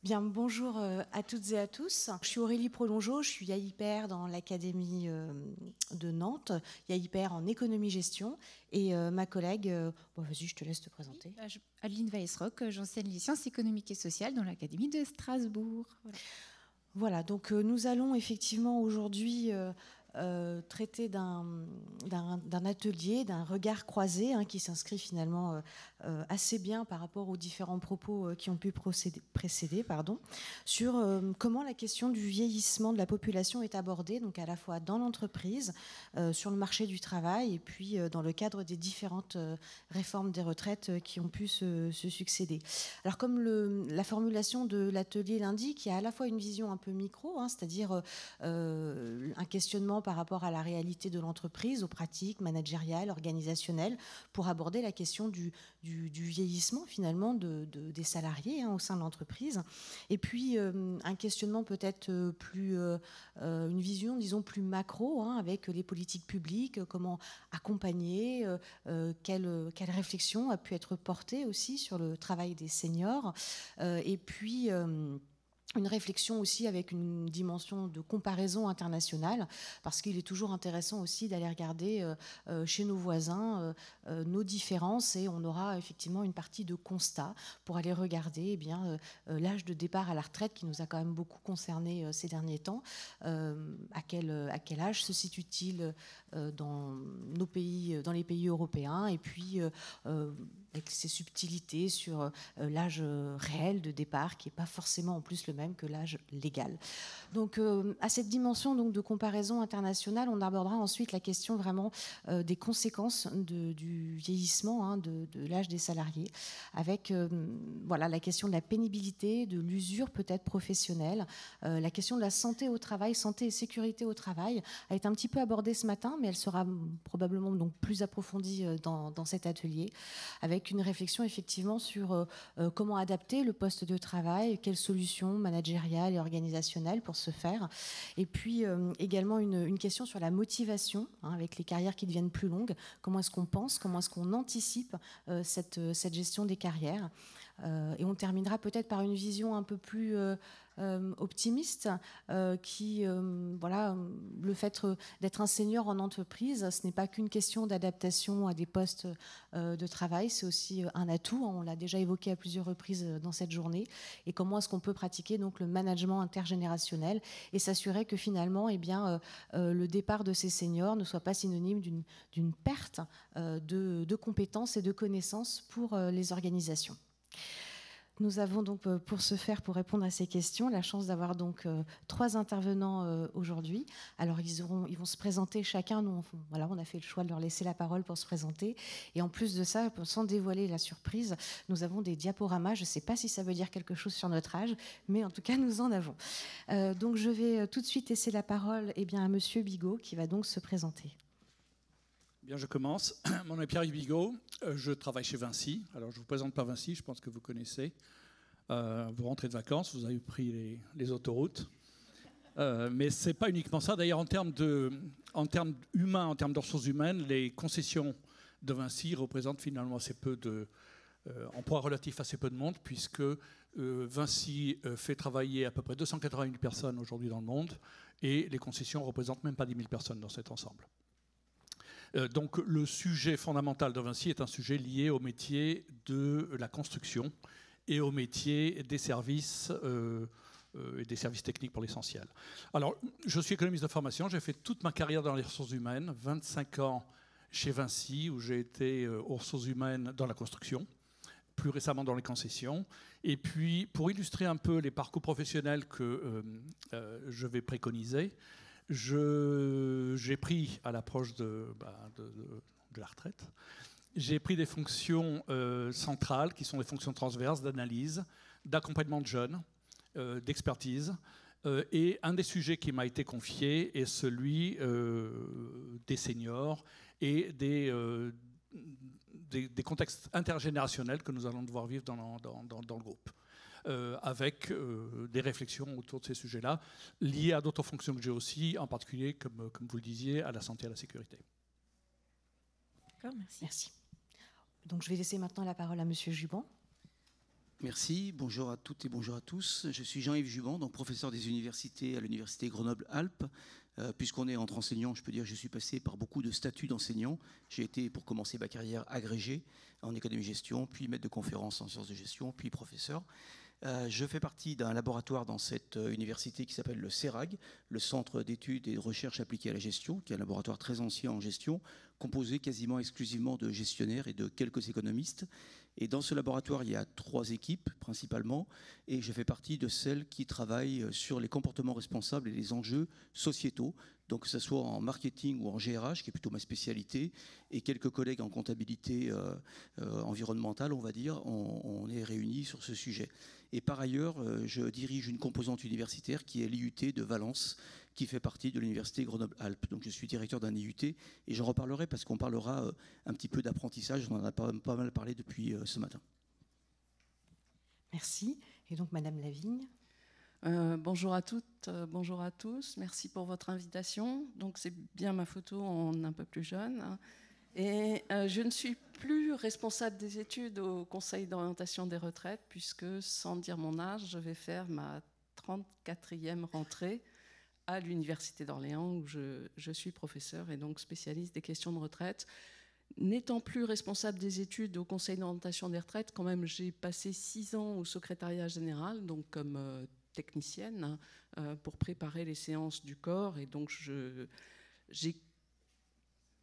Bien, bonjour à toutes et à tous. Je suis Aurélie Prolongeau, je suis IAIPR dans l'Académie de Nantes, IAIPR en économie-gestion, et ma collègue, vas-y, je te laisse te présenter. Adeline Weissrock, j'enseigne les sciences économiques et sociales dans l'Académie de Strasbourg. Voilà, donc nous allons effectivement aujourd'hui traiter d'un atelier, d'un regard croisé qui s'inscrit finalement assez bien par rapport aux différents propos qui ont pu précéder, sur comment la question du vieillissement de la population est abordée, donc à la fois dans l'entreprise, sur le marché du travail et puis dans le cadre des différentes réformes des retraites qui ont pu se succéder. Alors comme la formulation de l'atelier l'indique, il y a à la fois une vision un peu micro, c'est-à-dire un questionnement par rapport à la réalité de l'entreprise, aux pratiques managériales, organisationnelles, pour aborder la question du vieillissement finalement des salariés au sein de l'entreprise. Et puis un questionnement peut-être plus, une vision disons plus macro, avec les politiques publiques, comment accompagner, quelle réflexion a pu être portée aussi sur le travail des seniors, et puis une réflexion aussi avec une dimension de comparaison internationale, parce qu'il est toujours intéressant aussi d'aller regarder chez nos voisins nos différences, et on aura effectivement une partie de constat pour aller regarder l'âge de départ à la retraite qui nous a quand même beaucoup concerné ces derniers temps. À quel âge se situe-t-il dans nos pays, dans les pays européens, et puis avec ses subtilités sur l'âge réel de départ qui n'est pas forcément en plus le même que l'âge légal. Donc à cette dimension donc, de comparaison internationale, on abordera ensuite la question vraiment des conséquences du vieillissement de l'âge des salariés, avec la question de la pénibilité, de l'usure peut-être professionnelle, la question de la santé au travail, santé et sécurité au travail, a été un petit peu abordée ce matin, mais elle sera probablement donc plus approfondie dans cet atelier, avec une réflexion effectivement sur comment adapter le poste de travail, quelles solutions managériales et organisationnelles pour se faire, et puis également une question sur la motivation, avec les carrières qui deviennent plus longues, comment est-ce qu'on pense, comment est-ce qu'on anticipe cette gestion des carrières. Et on terminera peut-être par une vision un peu plus optimiste, qui, le fait d'être un senior en entreprise, ce n'est pas qu'une question d'adaptation à des postes de travail, c'est aussi un atout, on l'a déjà évoqué à plusieurs reprises dans cette journée, et comment est-ce qu'on peut pratiquer donc le management intergénérationnel et s'assurer que finalement le départ de ces seniors ne soit pas synonyme d'une perte de compétences et de connaissances pour les organisations. Nous avons donc pour ce faire, pour répondre à ces questions, la chance d'avoir donc 3 intervenants aujourd'hui. Alors ils vont se présenter chacun. Nous, on a fait le choix de leur laisser la parole pour se présenter. Et en plus de ça, sans dévoiler la surprise, nous avons des diaporamas. Je ne sais pas si ça veut dire quelque chose sur notre âge, mais en tout cas, nous en avons. Donc je vais tout de suite laisser la parole à Monsieur Bigot, qui va donc se présenter. Bien, je commence. Mon nom est Pierre Bigot. Je travaille chez Vinci. Alors, je ne vous présente pas Vinci, je pense que vous connaissez. Vous rentrez de vacances, vous avez pris les autoroutes. Mais ce n'est pas uniquement ça. D'ailleurs, en termes humains, en termes de ressources humaines, les concessions de Vinci représentent finalement assez peu en poids relatif assez peu de monde, puisque Vinci fait travailler à peu près 280 000 personnes aujourd'hui dans le monde, et les concessions ne représentent même pas 10 000 personnes dans cet ensemble. Donc le sujet fondamental de Vinci est un sujet lié au métier de la construction et au métier des services et des services techniques pour l'essentiel. Alors, je suis économiste de formation, j'ai fait toute ma carrière dans les ressources humaines, 25 ans chez Vinci, où j'ai été aux ressources humaines dans la construction, plus récemment dans les concessions. Et puis, pour illustrer un peu les parcours professionnels que je vais préconiser, j'ai pris, à l'approche de la retraite, j'ai pris des fonctions centrales, qui sont des fonctions transverses d'analyse, d'accompagnement de jeunes, d'expertise. Et un des sujets qui m'a été confié est celui des seniors et des contextes intergénérationnels que nous allons devoir vivre dans le groupe. Avec des réflexions autour de ces sujets-là, liées à d'autres fonctions que j'ai aussi, en particulier, comme vous le disiez, à la santé et à la sécurité. D'accord, merci. Donc je vais laisser maintenant la parole à Monsieur Juban. Merci, bonjour à toutes et bonjour à tous. Je suis Jean-Yves Juban, donc professeur des universités à l'université Grenoble-Alpes. Puisqu'on est entre enseignants, je peux dire que je suis passé par beaucoup de statuts d'enseignant. J'ai été, pour commencer ma carrière, agrégé en économie-gestion, puis maître de conférences en sciences de gestion, puis professeur. Je fais partie d'un laboratoire dans cette université qui s'appelle le CERAG, le Centre d'études et de recherche appliquées à la gestion, qui est un laboratoire très ancien en gestion, composé quasiment exclusivement de gestionnaires et de quelques économistes. Et dans ce laboratoire, il y a 3 équipes principalement, et je fais partie de celles qui travaillent sur les comportements responsables et les enjeux sociétaux, donc que ce soit en marketing ou en GRH, qui est plutôt ma spécialité, et quelques collègues en comptabilité environnementale, on va dire, on est réunis sur ce sujet. Et par ailleurs, je dirige une composante universitaire qui est l'IUT de Valence, qui fait partie de l'université Grenoble-Alpes. Donc je suis directeur d'un IUT et j'en reparlerai parce qu'on parlera un petit peu d'apprentissage. On en a pas mal parlé depuis ce matin. Merci. Et donc Madame Lavigne. Bonjour à toutes, bonjour à tous. Merci pour votre invitation. Donc c'est bien ma photo en un peu plus jeune. Et je ne suis plus responsable des études au Conseil d'orientation des retraites puisque, sans dire mon âge, je vais faire ma 34e rentrée à l'Université d'Orléans où je suis professeur et donc spécialiste des questions de retraite. N'étant plus responsable des études au Conseil d'orientation des retraites, quand même, j'ai passé 6 ans au secrétariat général, donc comme technicienne, pour préparer les séances du corps. Et donc, j'ai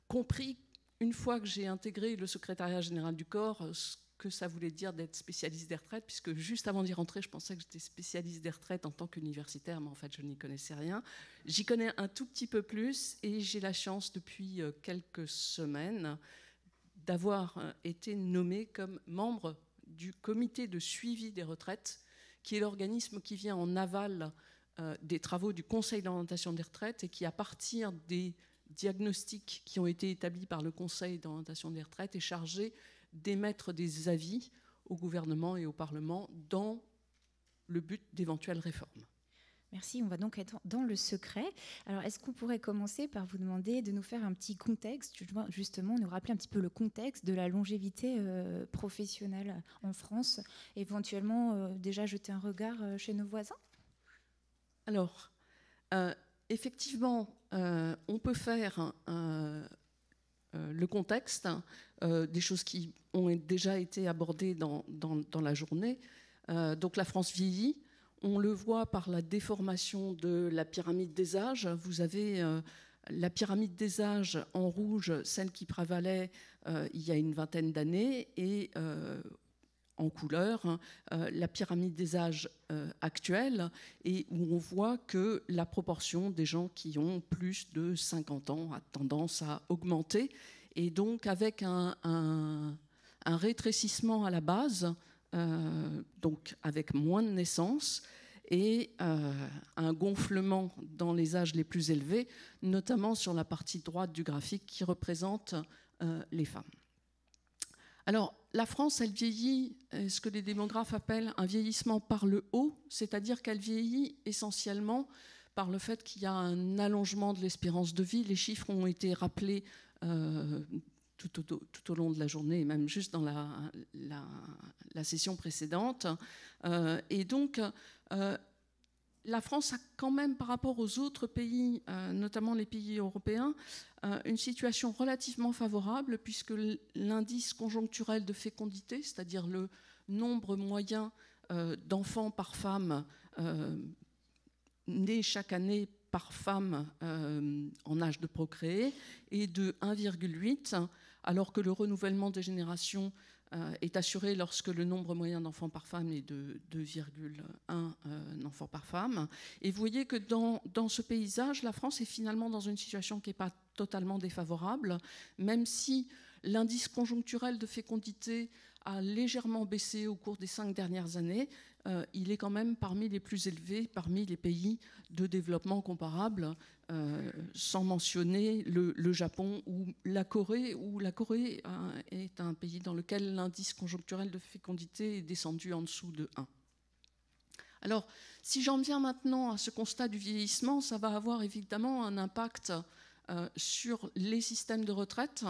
compris, une fois que j'ai intégré le secrétariat général du corps, ce que ça voulait dire d'être spécialiste des retraites, puisque juste avant d'y rentrer, je pensais que j'étais spécialiste des retraites en tant qu'universitaire, mais en fait, je n'y connaissais rien. J'y connais un tout petit peu plus et j'ai la chance, depuis quelques semaines, d'avoir été nommée comme membre du comité de suivi des retraites, qui est l'organisme qui vient en aval des travaux du Conseil d'orientation des retraites et qui, à partir des diagnostics qui ont été établis par le Conseil d'orientation des retraites, est chargé d'émettre des avis au gouvernement et au Parlement dans le but d'éventuelles réformes. Merci, on va donc être dans le secret. Alors, est-ce qu'on pourrait commencer par vous demander de nous faire un petit contexte, justement, nous rappeler un petit peu le contexte de la longévité professionnelle en France, éventuellement déjà jeter un regard chez nos voisins ? Alors, effectivement, on peut faire le contexte, des choses qui ont déjà été abordées dans la journée. Donc la France vieillit, on le voit par la déformation de la pyramide des âges. Vous avez la pyramide des âges en rouge, celle qui prévalait il y a une vingtaine d'années, et en couleur, la pyramide des âges actuelle, et où on voit que la proportion des gens qui ont plus de 50 ans a tendance à augmenter, et donc avec un rétrécissement à la base, donc avec moins de naissances, et un gonflement dans les âges les plus élevés, notamment sur la partie droite du graphique qui représente les femmes. Alors, la France, elle vieillit, ce que les démographes appellent un vieillissement par le haut, c'est-à-dire qu'elle vieillit essentiellement par le fait qu'il y a un allongement de l'espérance de vie. Les chiffres ont été rappelés tout au long de la journée, et même juste dans la session précédente. Et donc, la France a quand même, par rapport aux autres pays, notamment les pays européens, une situation relativement favorable, puisque l'indice conjoncturel de fécondité, c'est-à-dire le nombre moyen d'enfants par femme nés chaque année par femme en âge de procréer, est de 1,8, alors que le renouvellement des générations est assuré lorsque le nombre moyen d'enfants par femme est de 2,1 enfants par femme. Et vous voyez que dans ce paysage, la France est finalement dans une situation qui n'est pas totalement défavorable, même si l'indice conjoncturel de fécondité a légèrement baissé au cours des 5 dernières années. Il est quand même parmi les plus élevés, parmi les pays de développement comparables, sans mentionner le Japon ou la Corée, où la Corée est un pays dans lequel l'indice conjoncturel de fécondité est descendu en dessous de 1. Alors, si j'en viens maintenant à ce constat du vieillissement, ça va avoir évidemment un impact sur les systèmes de retraite.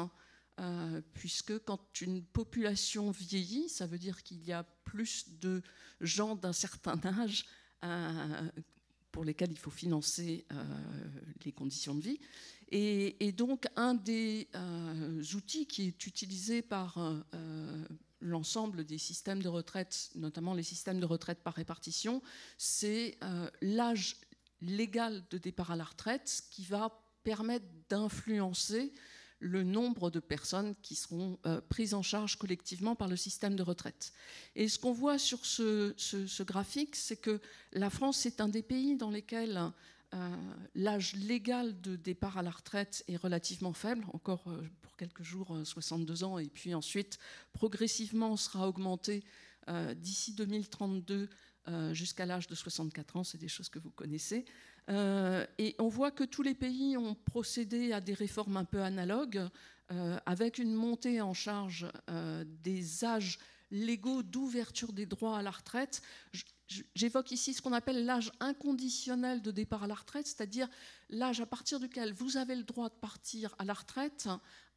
puisque quand une population vieillit, ça veut dire qu'il y a plus de gens d'un certain âge pour lesquels il faut financer les conditions de vie. Et donc, un des outils qui est utilisé par l'ensemble des systèmes de retraite, notamment les systèmes de retraite par répartition, c'est l'âge légal de départ à la retraite qui va permettre d'influencer le nombre de personnes qui seront prises en charge collectivement par le système de retraite. Et ce qu'on voit sur ce graphique, c'est que la France est un des pays dans lesquels l'âge légal de départ à la retraite est relativement faible, encore pour quelques jours 62 ans, et puis ensuite progressivement sera augmenté d'ici 2032 jusqu'à l'âge de 64 ans, c'est des choses que vous connaissez. Et on voit que tous les pays ont procédé à des réformes un peu analogues, avec une montée en charge des âges légaux d'ouverture des droits à la retraite. J'évoque ici ce qu'on appelle l'âge inconditionnel de départ à la retraite, c'est-à-dire l'âge à partir duquel vous avez le droit de partir à la retraite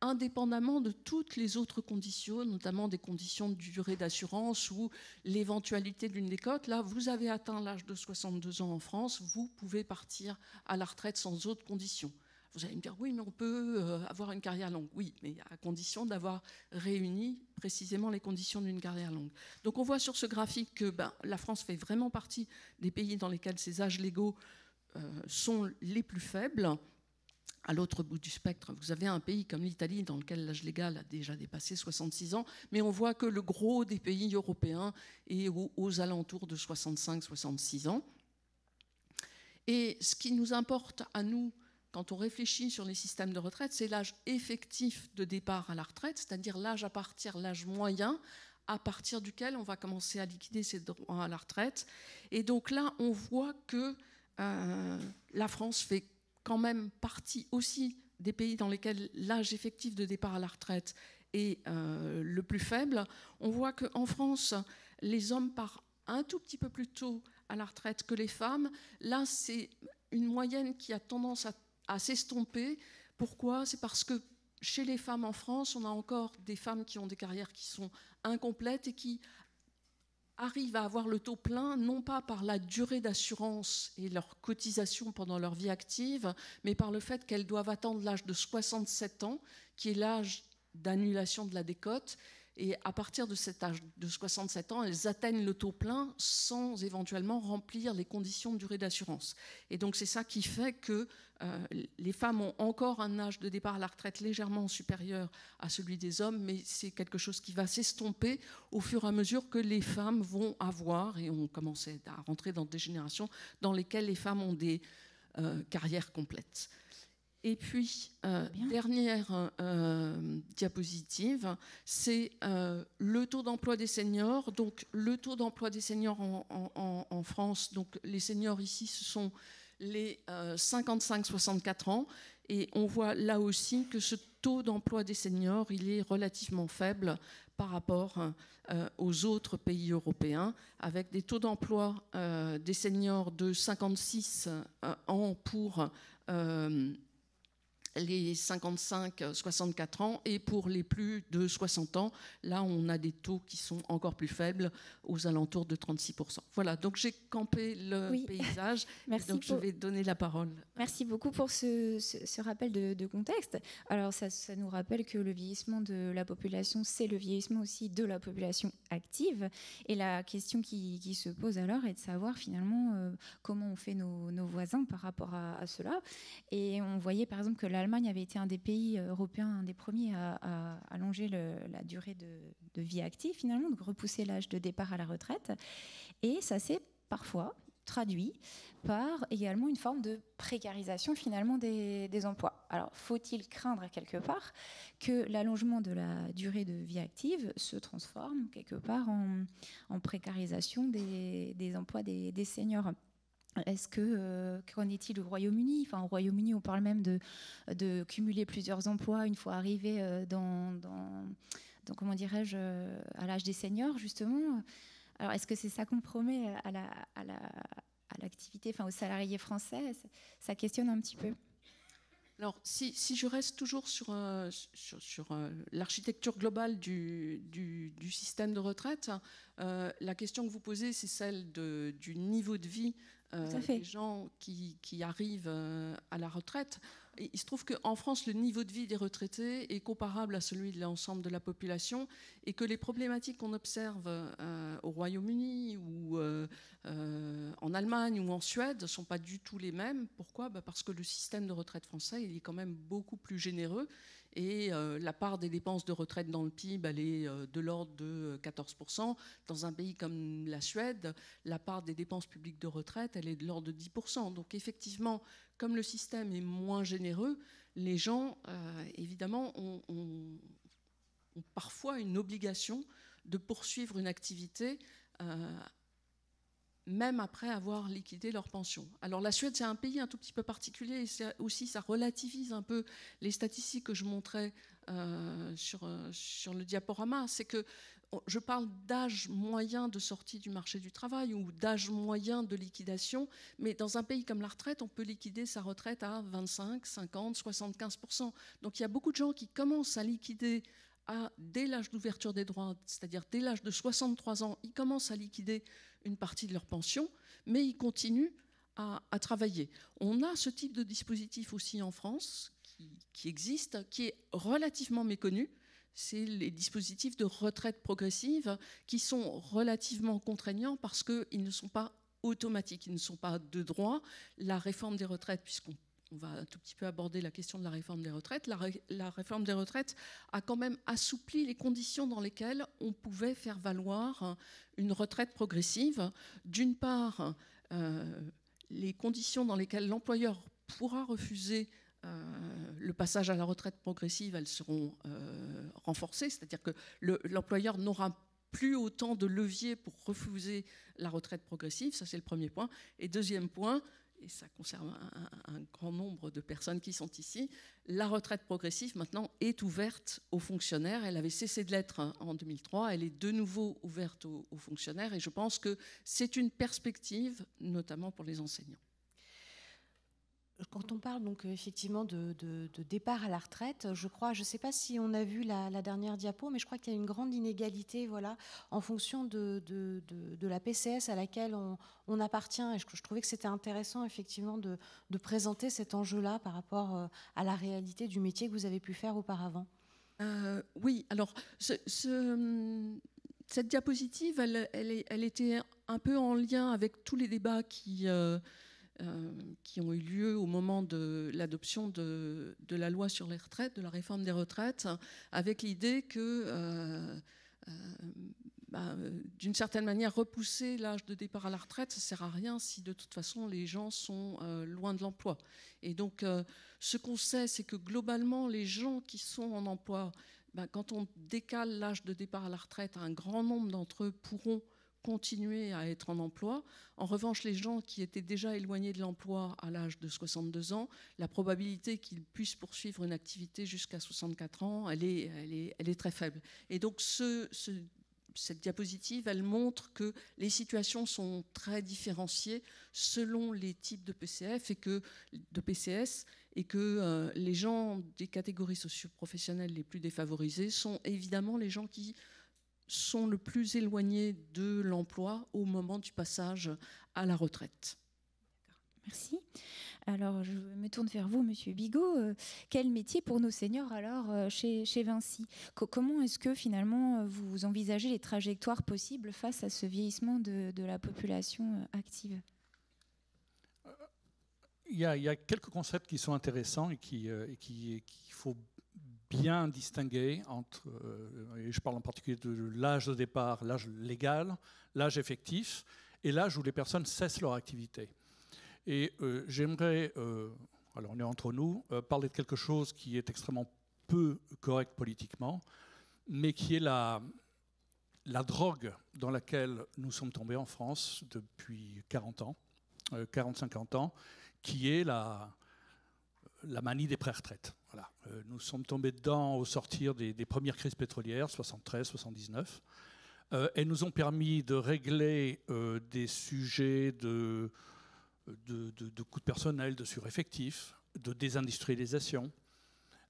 indépendamment de toutes les autres conditions, notamment des conditions de durée d'assurance ou l'éventualité d'une décote. Là, vous avez atteint l'âge de 62 ans en France, vous pouvez partir à la retraite sans autres conditions. Vous allez me dire, oui, mais on peut avoir une carrière longue. Oui, mais à condition d'avoir réuni précisément les conditions d'une carrière longue. Donc on voit sur ce graphique que la France fait vraiment partie des pays dans lesquels ces âges légaux sont les plus faibles. À l'autre bout du spectre, vous avez un pays comme l'Italie dans lequel l'âge légal a déjà dépassé 66 ans, mais on voit que le gros des pays européens est aux alentours de 65-66 ans. Et ce qui nous importe à nous, quand on réfléchit sur les systèmes de retraite, c'est l'âge effectif de départ à la retraite, c'est-à-dire l'âge moyen à partir duquel on va commencer à liquider ses droits à la retraite. Et donc là, on voit que la France fait quand même partie aussi des pays dans lesquels l'âge effectif de départ à la retraite est le plus faible. On voit qu'en France, les hommes partent un tout petit peu plus tôt à la retraite que les femmes. Là, c'est une moyenne qui a tendance à s'estomper. Pourquoi ? C'est parce que chez les femmes en France, on a encore des femmes qui ont des carrières qui sont incomplètes et qui arrivent à avoir le taux plein, non pas par la durée d'assurance et leur cotisation pendant leur vie active, mais par le fait qu'elles doivent attendre l'âge de 67 ans, qui est l'âge d'annulation de la décote. Et à partir de cet âge de 67 ans, elles atteignent le taux plein sans éventuellement remplir les conditions de durée d'assurance. Et donc c'est ça qui fait que les femmes ont encore un âge de départ à la retraite légèrement supérieur à celui des hommes, mais c'est quelque chose qui va s'estomper au fur et à mesure que les femmes vont avoir, et on commence à rentrer dans des générations dans lesquelles les femmes ont des carrières complètes. Et puis, dernière diapositive, c'est le taux d'emploi des seniors. Donc, le taux d'emploi des seniors en France, donc les seniors ici, ce sont les 55-64 ans. Et on voit là aussi que ce taux d'emploi des seniors, il est relativement faible par rapport aux autres pays européens, avec des taux d'emploi des seniors de 56 ans pour les 55-64 ans, et pour les plus de 60 ans, là on a des taux qui sont encore plus faibles, aux alentours de 36%. Voilà, donc j'ai campé le paysage. Merci donc je vais donner la parole. Merci beaucoup pour ce rappel de contexte. Alors ça nous rappelle que le vieillissement de la population, c'est le vieillissement aussi de la population active. Et la question qui se pose alors est de savoir finalement comment on fait nos voisins par rapport à cela. Et on voyait par exemple que l'Allemagne avait été un des pays européens, un des premiers à allonger la durée de vie active finalement, donc repousser l'âge de départ à la retraite. Et ça s'est parfois traduit par également une forme de précarisation finalement des emplois. Alors, faut-il craindre quelque part que l'allongement de la durée de vie active se transforme quelque part en précarisation des emplois des seniors ? Qu'en est-il au Royaume-Uni ? Enfin, au Royaume-Uni, on parle même de cumuler plusieurs emplois une fois arrivé dans comment dirais-je, à l'âge des seniors, justement. Alors, est-ce que c'est ça qu'on promet à l'activité, enfin aux salariés français ? Ça questionne un petit peu. Alors, si je reste toujours sur l'architecture globale du système de retraite, la question que vous posez, c'est celle du niveau de vie des gens qui arrivent à la retraite. Et il se trouve qu'en France, le niveau de vie des retraités est comparable à celui de l'ensemble de la population et que les problématiques qu'on observe au Royaume-Uni ou en Allemagne ou en Suède ne sont pas du tout les mêmes. Pourquoi ? Parce que le système de retraite français il est quand même beaucoup plus généreux et la part des dépenses de retraite dans le PIB elle est de l'ordre de 14%. Dans un pays comme la Suède, la part des dépenses publiques de retraite elle est de l'ordre de 10%. Donc effectivement, comme le système est moins généreux, les gens, évidemment, ont parfois une obligation de poursuivre une activité même après avoir liquidé leur pension. Alors la Suède, c'est un pays un tout petit peu particulier, et aussi ça relativise un peu les statistiques que je montrais sur le diaporama. C'est que je parle d'âge moyen de sortie du marché du travail ou d'âge moyen de liquidation, mais dans un pays comme la retraite, on peut liquider sa retraite à 25, 50, 75%. Donc il y a beaucoup de gens qui commencent à liquider dès l'âge d'ouverture des droits, c'est-à-dire dès l'âge de 63 ans, ils commencent à liquider une partie de leur pension, mais ils continuent à travailler. On a ce type de dispositif aussi en France qui existe, qui est relativement méconnu. C'est les dispositifs de retraite progressive qui sont relativement contraignants parce qu'ils ne sont pas automatiques, ils ne sont pas de droit. La réforme des retraites, puisqu'on va un tout petit peu aborder la question de la réforme des retraites. La réforme des retraites a quand même assoupli les conditions dans lesquelles on pouvait faire valoir une retraite progressive. D'une part, les conditions dans lesquelles l'employeur pourra refuser le passage à la retraite progressive, elles seront renforcées, c'est-à-dire que l'employeur n'aura plus autant de leviers pour refuser la retraite progressive, ça c'est le premier point. Et deuxième point, et ça concerne un grand nombre de personnes qui sont ici, la retraite progressive maintenant est ouverte aux fonctionnaires. Elle avait cessé de l'être en 2003, elle est de nouveau ouverte aux fonctionnaires et je pense que c'est une perspective, notamment pour les enseignants. Quand on parle donc effectivement de départ à la retraite, je ne sais pas si on a vu la dernière diapo, mais je crois qu'il y a une grande inégalité, voilà, en fonction de la PCS à laquelle on appartient. Et je trouvais que c'était intéressant effectivement de présenter cet enjeu-là par rapport à la réalité du métier que vous avez pu faire auparavant. Oui, alors cette diapositive, elle était un peu en lien avec tous les débats qui ont eu lieu au moment de l'adoption de la loi sur les retraites, de la réforme des retraites, avec l'idée que, d'une certaine manière, repousser l'âge de départ à la retraite, ça ne sert à rien si de toute façon les gens sont loin de l'emploi. Et donc, ce qu'on sait, c'est que globalement, les gens qui sont en emploi, quand on décale l'âge de départ à la retraite, un grand nombre d'entre eux pourront continuer à être en emploi. En revanche, les gens qui étaient déjà éloignés de l'emploi à l'âge de 62 ans, la probabilité qu'ils puissent poursuivre une activité jusqu'à 64 ans, elle est très faible. Et donc, cette diapositive, elle montre que les situations sont très différenciées selon les types de PCF de PCS et que les gens des catégories socio-professionnelles les plus défavorisées sont évidemment les gens qui sont le plus éloignés de l'emploi au moment du passage à la retraite. Merci. Alors, je me tourne vers vous, Monsieur Bigot. Quel métier pour nos seniors alors chez Vinci ? Comment est-ce que finalement vous envisagez les trajectoires possibles face à ce vieillissement de la population active ? Il y a quelques concepts qui sont intéressants et qu'il faut bien distinguer entre, et je parle en particulier de l'âge de départ, l'âge légal, l'âge effectif et l'âge où les personnes cessent leur activité. Et j'aimerais, alors on est entre nous, parler de quelque chose qui est extrêmement peu correct politiquement, mais qui est la drogue dans laquelle nous sommes tombés en France depuis 40 ans, 40-50 ans, qui est la manie des pré-retraites. Voilà. Nous sommes tombés dedans au sortir des premières crises pétrolières, 73-79. Elles nous ont permis de régler des sujets de coûts de personnel, de sureffectifs, de désindustrialisation,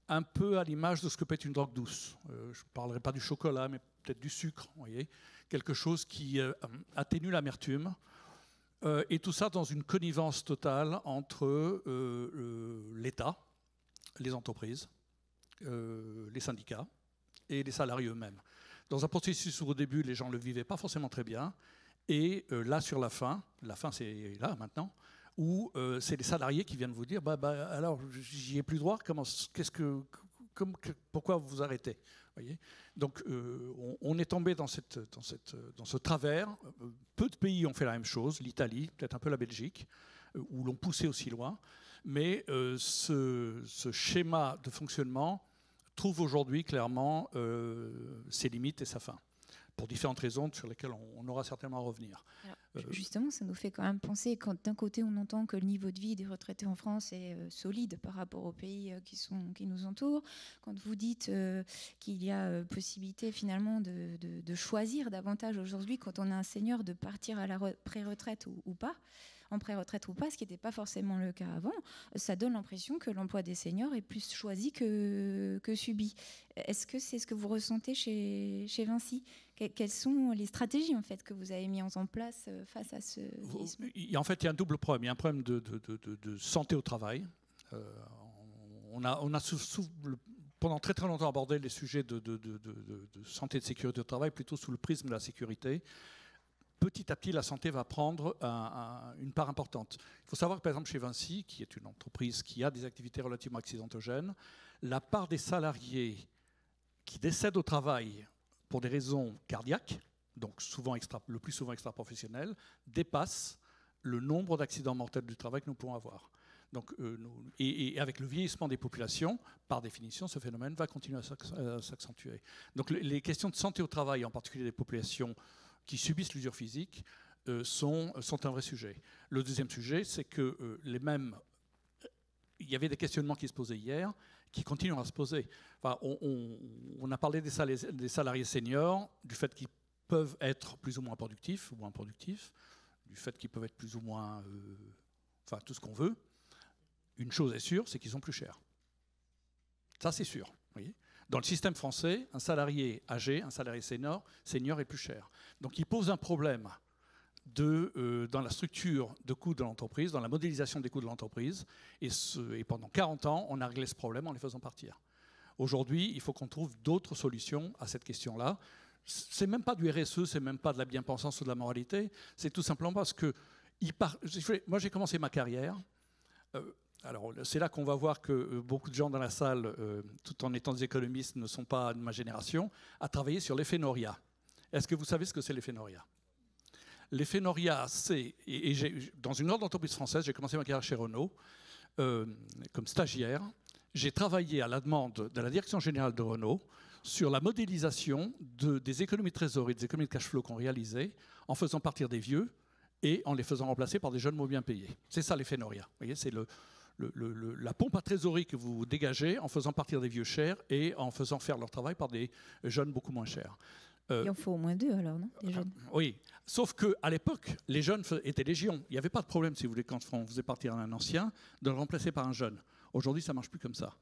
un peu à l'image de ce que peut être une drogue douce. Je ne parlerai pas du chocolat, mais peut-être du sucre, vous voyez, quelque chose qui atténue l'amertume. Et tout ça dans une connivence totale entre l'État, les entreprises, les syndicats et les salariés eux-mêmes. Dans un processus où au début les gens ne le vivaient pas forcément très bien, et là sur la fin c'est là maintenant, où c'est les salariés qui viennent vous dire alors j'y ai plus droit, pourquoi vous arrêtez, voyez. Donc on est tombé dans ce travers. Peu de pays ont fait la même chose, l'Italie, peut-être un peu la Belgique, où l'on poussait aussi loin, mais ce schéma de fonctionnement trouve aujourd'hui clairement ses limites et sa fin, pour différentes raisons sur lesquelles on aura certainement à revenir. Alors, justement, ça nous fait quand même penser, quand d'un côté on entend que le niveau de vie des retraités en France est solide par rapport aux pays qui nous entourent, quand vous dites qu'il y a possibilité finalement de choisir davantage aujourd'hui, quand on est un senior, de partir à la pré-retraite ou pas, en pré-retraite ou pas, ce qui n'était pas forcément le cas avant, ça donne l'impression que l'emploi des seniors est plus choisi que subi. Est-ce que c'est ce que vous ressentez chez Vinci ? Quelles sont les stratégies en fait, que vous avez mises en place face à ce vieillissement ? En fait, il y a un double problème. Il y a un problème de santé au travail. On a pendant très très longtemps abordé les sujets de santé et de sécurité au travail plutôt sous le prisme de la sécurité. Petit à petit, la santé va prendre une part importante. Il faut savoir que, par exemple, chez Vinci, qui est une entreprise qui a des activités relativement accidentogènes, la part des salariés qui décèdent au travail pour des raisons cardiaques, donc le plus souvent extra-professionnelles, dépasse le nombre d'accidents mortels du travail que nous pouvons avoir. Donc, et avec le vieillissement des populations, par définition, ce phénomène va continuer à s'accentuer. Donc les questions de santé au travail, en particulier des populations qui subissent l'usure physique, sont un vrai sujet. Le deuxième sujet, c'est que il y avait des questionnements qui se posaient hier, qui continuent à se poser. Enfin, on a parlé des salariés seniors, du fait qu'ils peuvent être plus ou moins productifs ou moins productifs, du fait qu'ils peuvent être plus ou moins... tout ce qu'on veut. Une chose est sûre, c'est qu'ils sont plus chers. Ça, c'est sûr. Vous voyez ? Dans le système français, un salarié âgé, un salarié senior est plus cher. Donc il pose un problème dans la structure de coûts de l'entreprise, dans la modélisation des coûts de l'entreprise. Et pendant 40 ans, on a réglé ce problème en les faisant partir. Aujourd'hui, il faut qu'on trouve d'autres solutions à cette question-là. C'est même pas du RSE, c'est même pas de la bien-pensance ou de la moralité. C'est tout simplement parce que moi, j'ai commencé ma carrière. Alors, c'est là qu'on va voir que beaucoup de gens dans la salle, tout en étant des économistes, ne sont pas de ma génération, à travailler sur l'effet Noria. Est-ce que vous savez ce que c'est l'effet Noria ? L'effet Noria, c'est... dans une autre entreprise française, j'ai commencé ma carrière chez Renault, comme stagiaire. J'ai travaillé à la demande de la direction générale de Renault sur la modélisation des économies de trésorerie, des économies de cash flow qu'on réalisait en faisant partir des vieux et en les faisant remplacer par des jeunes moins bien payés. C'est ça l'effet Noria. Vous voyez, c'est la pompe à trésorerie que vous dégagez en faisant partir des vieux chers et en faisant faire leur travail par des jeunes beaucoup moins chers. Il en faut au moins 2 alors, non, des jeunes. Oui, sauf qu'à l'époque, les jeunes étaient légion. Il n'y avait pas de problème, si vous voulez, quand on faisait partir un ancien, de le remplacer par un jeune. Aujourd'hui, ça ne marche plus comme ça.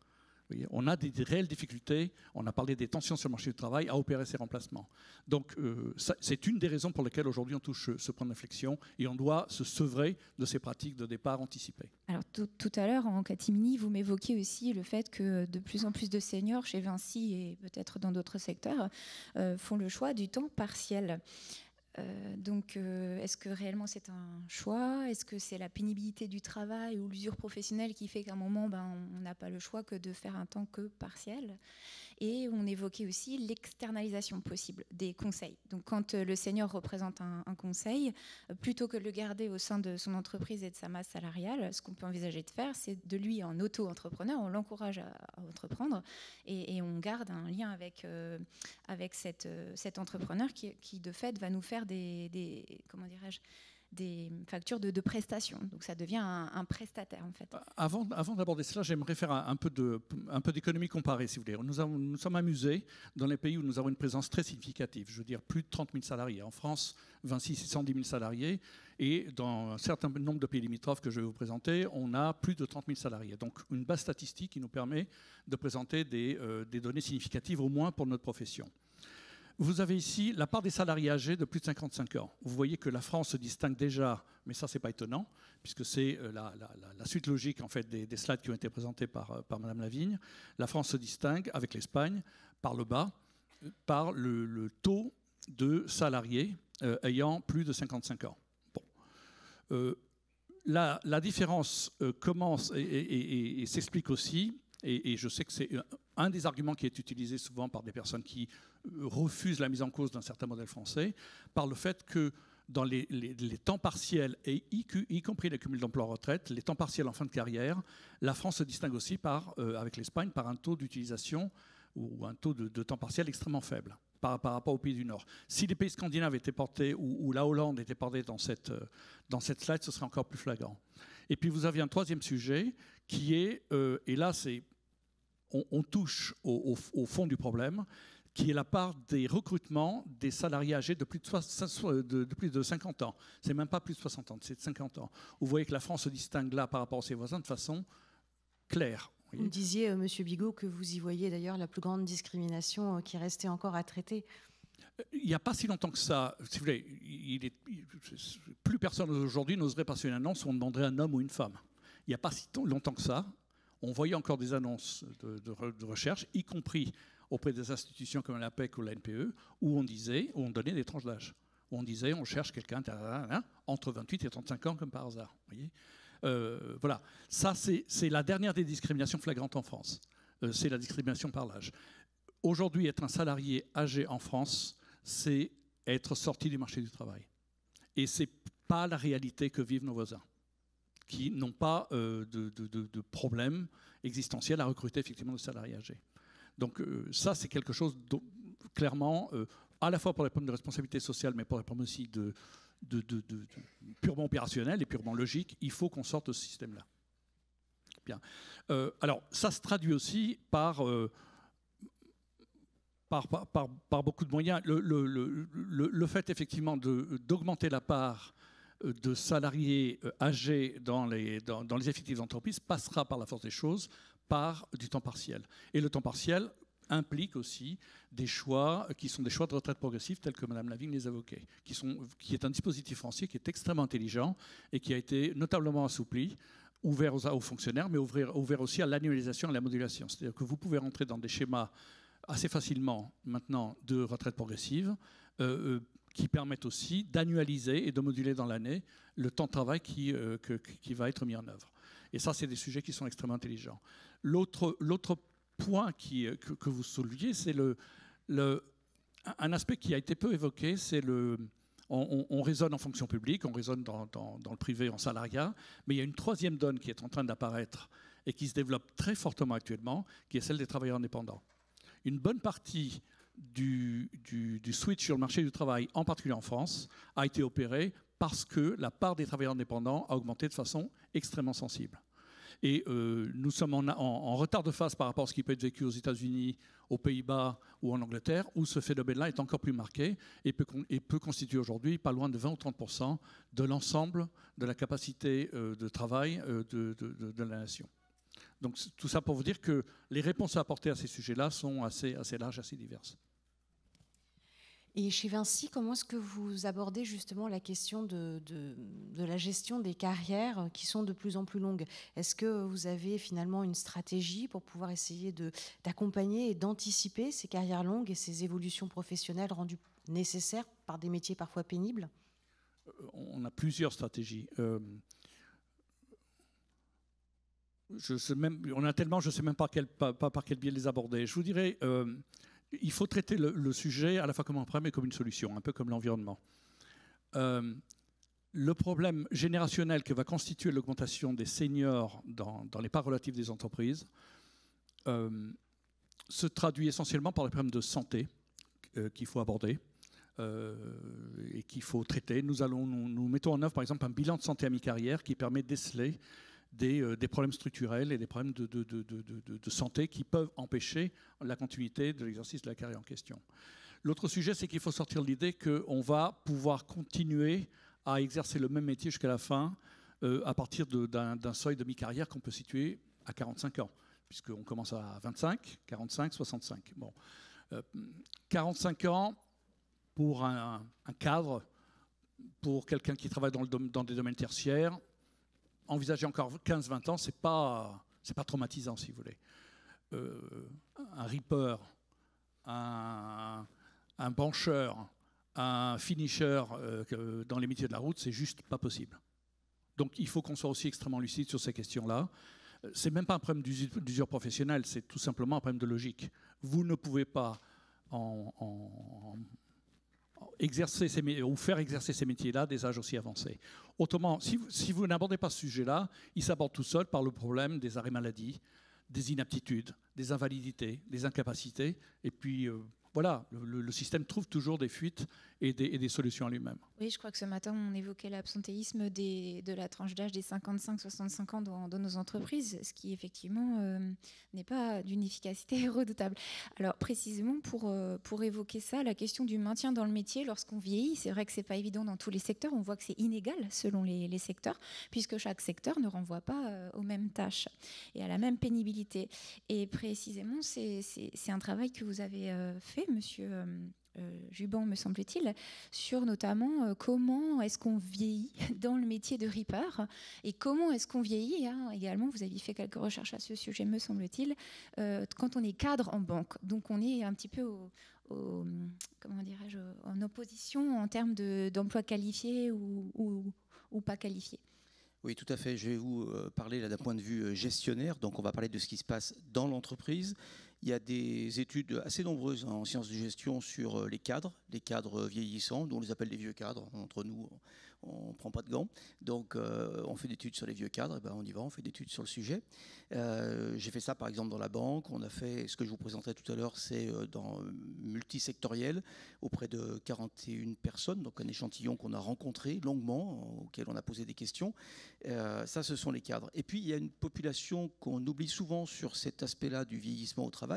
Vous voyez, on a des réelles difficultés, on a parlé des tensions sur le marché du travail, à opérer ces remplacements. Donc c'est une des raisons pour lesquelles aujourd'hui on touche ce point d'inflexion et on doit se sevrer de ces pratiques de départ anticipées. Alors tout à l'heure, en catimini, vous m'évoquiez aussi le fait que de plus en plus de seniors chez Vinci et peut-être dans d'autres secteurs font le choix du temps partiel. Donc, est-ce que réellement c'est un choix ? Est-ce que c'est la pénibilité du travail ou l'usure professionnelle qui fait qu'à un moment, on n'a pas le choix que de faire un temps que partiel ? Et on évoquait aussi l'externalisation possible des conseils. Donc, quand le senior représente un conseil, plutôt que de le garder au sein de son entreprise et de sa masse salariale, ce qu'on peut envisager de faire, c'est de lui en auto-entrepreneur, on l'encourage à entreprendre et on garde un lien avec cet entrepreneur qui, de fait, va nous faire des comment dirais-je, factures de prestations. Donc ça devient un prestataire en fait. Avant d'aborder cela, j'aimerais faire un peu d'économie comparée, si vous voulez. Nous sommes amusés dans les pays où nous avons une présence très significative. Je veux dire, plus de 30 000 salariés. En France, Vinci, c'est 110 000 salariés. Et dans un certain nombre de pays limitrophes que je vais vous présenter, on a plus de 30 000 salariés. Donc une base statistique qui nous permet de présenter des données significatives, au moins pour notre profession. Vous avez ici la part des salariés âgés de plus de 55 ans. Vous voyez que la France se distingue déjà, mais ça, c'est pas étonnant, puisque c'est la suite logique en fait, des slides qui ont été présentés par Mme Lavigne. La France se distingue, avec l'Espagne, par le bas, par le taux de salariés ayant plus de 55 ans. Bon. La différence commence et s'explique aussi, et je sais que c'est un des arguments qui est utilisé souvent par des personnes qui refusent la mise en cause d'un certain modèle français, par le fait que dans les temps partiels, et y compris les cumuls d'emploi-retraite, les temps partiels en fin de carrière, la France se distingue aussi avec l'Espagne par un taux d'utilisation ou un taux de temps partiel extrêmement faible par rapport aux pays du Nord. Si les pays scandinaves étaient portés, ou la Hollande était portée dans cette slide, ce serait encore plus flagrant. Et puis vous avez un troisième sujet qui est, et là on touche au fond du problème, qui est la part des recrutements des salariés âgés de plus de 50 ans. C'est même pas plus de 60 ans, c'est de 50 ans. Vous voyez que la France se distingue là par rapport à ses voisins de façon claire. Vous disiez, Monsieur Bigot, que vous y voyez d'ailleurs la plus grande discrimination qui restait encore à traiter. Il n'y a pas si longtemps que ça, si vous voulez, plus personne aujourd'hui n'oserait passer une annonce où on demanderait un homme ou une femme. Il n'y a pas si longtemps que ça, on voyait encore des annonces de recherche, y compris auprès des institutions comme l'APEC ou la NPE, où on donnait des tranches d'âge. Où on disait, on cherche quelqu'un entre 28 et 35 ans, comme par hasard. Vous voyez, voilà. Ça, c'est la dernière des discriminations flagrantes en France. C'est la discrimination par l'âge. Aujourd'hui, être un salarié âgé en France, c'est être sorti du marché du travail. Et ce n'est pas la réalité que vivent nos voisins, qui n'ont pas de problème existentiel à recruter effectivement des salariés âgés. Donc ça, c'est quelque chose, clairement, à la fois pour les problèmes de responsabilité sociale, mais pour les problèmes aussi purement opérationnels et purement logiques, il faut qu'on sorte de ce système-là. Bien. Alors, ça se traduit aussi par beaucoup de moyens. Le fait, effectivement, d'augmenter la part de salariés âgés dans les effectifs d'entreprise passera par la force des choses, par du temps partiel. Et le temps partiel implique aussi des choix qui sont des choix de retraite progressive tels que Mme Lavigne les évoquait, qui est un dispositif français qui est extrêmement intelligent et qui a été notablement assoupli, ouvert aux fonctionnaires, mais ouvert aussi à l'annualisation et à la modulation. C'est-à-dire que vous pouvez rentrer dans des schémas assez facilement maintenant de retraite progressive qui permettent aussi d'annualiser et de moduler dans l'année le temps de travail qui va être mis en œuvre. Et ça, c'est des sujets qui sont extrêmement intelligents. L'autre point que vous souleviez, c'est un aspect qui a été peu évoqué, c'est on raisonne en fonction publique, on raisonne dans le privé en salariat, mais il y a une troisième donne qui est en train d'apparaître et qui se développe très fortement actuellement, qui est celle des travailleurs indépendants. Une bonne partie du switch sur le marché du travail, en particulier en France, a été opérée parce que la part des travailleurs indépendants a augmenté de façon extrêmement sensible. Et nous sommes en retard de phase par rapport à ce qui peut être vécu aux États-Unis, aux Pays-Bas ou en Angleterre, où ce phénomène-là est encore plus marqué et peut constituer aujourd'hui pas loin de 20 ou 30% de l'ensemble de la capacité de travail de la nation. Donc tout ça pour vous dire que les réponses à apporter à ces sujets-là sont assez larges, assez diverses. Et chez Vinci, comment est-ce que vous abordez justement la question de la gestion des carrières qui sont de plus en plus longues? Est-ce que vous avez finalement une stratégie pour pouvoir essayer d'accompagner et d'anticiper ces carrières longues et ces évolutions professionnelles rendues nécessaires par des métiers parfois pénibles? On a plusieurs stratégies. On a tellement, je ne sais même pas par quel biais les aborder. Je vous dirais... il faut traiter le sujet à la fois comme un problème et comme une solution, un peu comme l'environnement. Le problème générationnel que va constituer l'augmentation des seniors dans les parts relatives des entreprises se traduit essentiellement par les problèmes de santé qu'il faut aborder, et qu'il faut traiter. Nous mettons en œuvre, par exemple, un bilan de santé à mi-carrière qui permet de déceler des problèmes structurels et des problèmes de santé qui peuvent empêcher la continuité de l'exercice de la carrière en question. L'autre sujet, c'est qu'il faut sortir de l'idée qu'on va pouvoir continuer à exercer le même métier jusqu'à la fin à partir d'un seuil de mi-carrière qu'on peut situer à 45 ans, puisqu'on commence à 25, 45, 65. Bon. 45 ans pour un cadre, pour quelqu'un qui travaille dans des domaines tertiaires, envisager encore 15-20 ans, c'est pas traumatisant, si vous voulez. Un ripper, un brancheur, un finisher dans les métiers de la route, c'est juste pas possible. Donc il faut qu'on soit aussi extrêmement lucide sur ces questions-là. C'est même pas un problème d'usure professionnelle, c'est tout simplement un problème de logique. Vous ne pouvez pas exercer ou faire exercer ces métiers-là à des âges aussi avancés. Autrement, si vous n'abordez pas ce sujet-là, il s'aborde tout seul par le problème des arrêts maladie, des inaptitudes, des invalidités, des incapacités, et puis voilà, le système trouve toujours des fuites et des solutions à lui-même. Oui, je crois que ce matin, on évoquait l'absentéisme de la tranche d'âge des 55-65 ans dans nos entreprises, ce qui effectivement n'est pas d'une efficacité redoutable. Alors précisément, pour évoquer ça, la question du maintien dans le métier lorsqu'on vieillit, c'est vrai que ce n'est pas évident dans tous les secteurs, on voit que c'est inégal selon les secteurs, puisque chaque secteur ne renvoie pas aux mêmes tâches et à la même pénibilité. Et précisément, c'est un travail que vous avez fait, monsieur Juban, me semble-t-il, sur notamment comment est-ce qu'on vieillit dans le métier de ripper et comment est-ce qu'on vieillit, également, vous aviez fait quelques recherches à ce sujet, me semble-t-il, quand on est cadre en banque. Donc on est un petit peu comment dirais-je, en opposition en termes d'emploi qualifié ou pas qualifié. Oui, tout à fait. Je vais vous parler là d'un point de vue gestionnaire. Donc, on va parler de ce qui se passe dans l'entreprise. Il y a des études assez nombreuses en sciences de gestion sur les cadres vieillissants, dont on les appelle les vieux cadres. Entre nous, on ne prend pas de gants. Donc, on fait des études sur les vieux cadres. Et ben, on y va, on fait des études sur le sujet. J'ai fait ça, par exemple, dans la banque. On a fait ce que je vous présenterai tout à l'heure, c'est dans multisectoriel, auprès de 41 personnes, donc un échantillon qu'on a rencontré longuement, auquel on a posé des questions. Ça, ce sont les cadres. Et puis, il y a une population qu'on oublie souvent sur cet aspect-là du vieillissement au travail.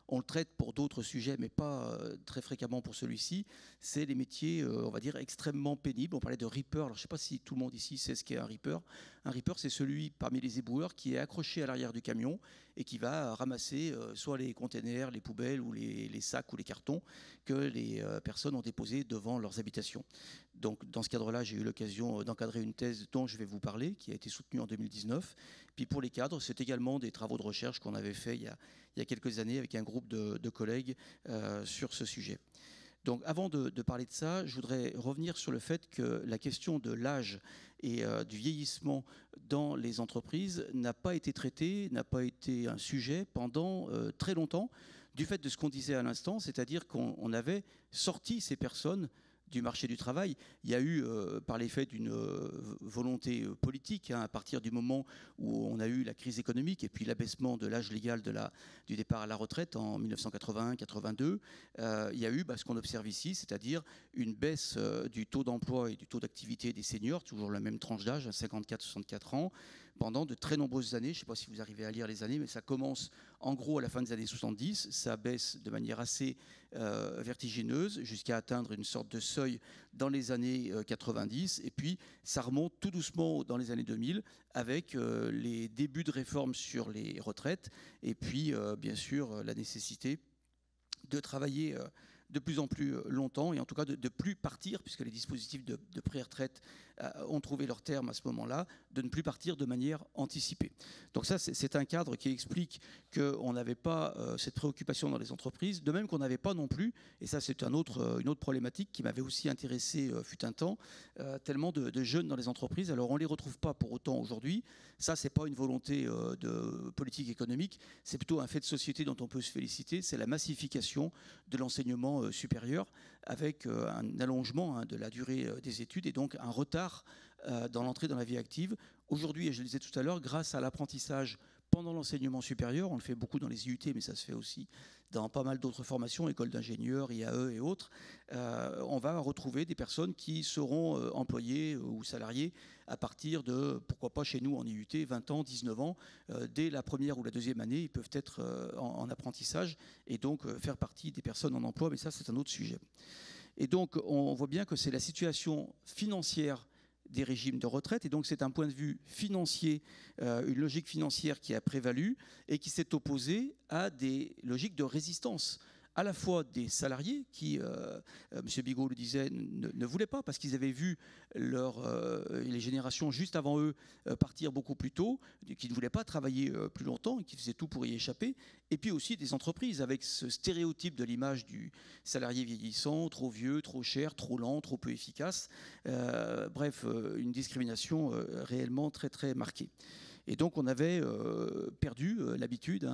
On le traite pour d'autres sujets, mais pas très fréquemment pour celui-ci. C'est les métiers, on va dire, extrêmement pénibles. On parlait de ripper. Alors, je ne sais pas si tout le monde ici sait ce qu'est un ripper. Un ripper, c'est celui parmi les éboueurs qui est accroché à l'arrière du camion et qui va ramasser soit les containers, les poubelles ou les sacs ou les cartons que les personnes ont déposés devant leurs habitations. Donc, dans ce cadre-là, j'ai eu l'occasion d'encadrer une thèse dont je vais vous parler, qui a été soutenue en 2019. Puis pour les cadres, c'est également des travaux de recherche qu'on avait fait il y a quelques années avec un groupe de collègues sur ce sujet. Donc avant de parler de ça, je voudrais revenir sur le fait que la question de l'âge et du vieillissement dans les entreprises n'a pas été traitée, n'a pas été un sujet pendant très longtemps, du fait de ce qu'on disait à l'instant, c'est-à-dire qu'on avait sorti ces personnes du marché du travail. Il y a eu, par l'effet d'une volonté politique, à partir du moment où on a eu la crise économique et puis l'abaissement de l'âge légal du départ à la retraite en 1981-82, il y a eu ce qu'on observe ici, c'est-à-dire une baisse du taux d'emploi et du taux d'activité des seniors, toujours la même tranche d'âge, 54-64 ans, pendant de très nombreuses années. Je ne sais pas si vous arrivez à lire les années, mais ça commence en gros à la fin des années 70. Ça baisse de manière assez vertigineuse jusqu'à atteindre une sorte de seuil dans les années 90. Et puis, ça remonte tout doucement dans les années 2000 avec les débuts de réformes sur les retraites et puis, bien sûr, la nécessité de travailler de plus en plus longtemps et en tout cas de ne plus partir, puisque les dispositifs de pré-retraite ont trouvé leur terme à ce moment-là, de ne plus partir de manière anticipée. Donc ça, c'est un cadre qui explique qu'on n'avait pas cette préoccupation dans les entreprises, de même qu'on n'avait pas non plus, et ça c'est une autre problématique qui m'avait aussi intéressé fut un temps, tellement de jeunes dans les entreprises. Alors on ne les retrouve pas pour autant aujourd'hui. Ça, c'est pas une volonté de politique économique, c'est plutôt un fait de société dont on peut se féliciter, c'est la massification de l'enseignement supérieur avec un allongement de la durée des études et donc un retard dans l'entrée dans la vie active. Aujourd'hui, et je le disais tout à l'heure, grâce à l'apprentissage pendant l'enseignement supérieur, on le fait beaucoup dans les IUT, mais ça se fait aussi dans pas mal d'autres formations, écoles d'ingénieurs, IAE et autres, on va retrouver des personnes qui seront employées ou salariées à partir de, pourquoi pas chez nous en IUT, 20 ans, 19 ans. Dès la première ou la deuxième année, ils peuvent être en apprentissage et donc faire partie des personnes en emploi, mais ça c'est un autre sujet. Et donc on voit bien que c'est la situation financière des régimes de retraite, et donc c'est un point de vue financier, une logique financière qui a prévalu et qui s'est opposée à des logiques de résistance, à la fois des salariés qui, M. Bigot le disait, ne voulaient pas parce qu'ils avaient vu les générations juste avant eux partir beaucoup plus tôt, qui ne voulaient pas travailler plus longtemps et qui faisaient tout pour y échapper, et puis aussi des entreprises avec ce stéréotype de l'image du salarié vieillissant, trop vieux, trop cher, trop lent, trop peu efficace, bref, une discrimination réellement très très marquée. Et donc on avait perdu l'habitude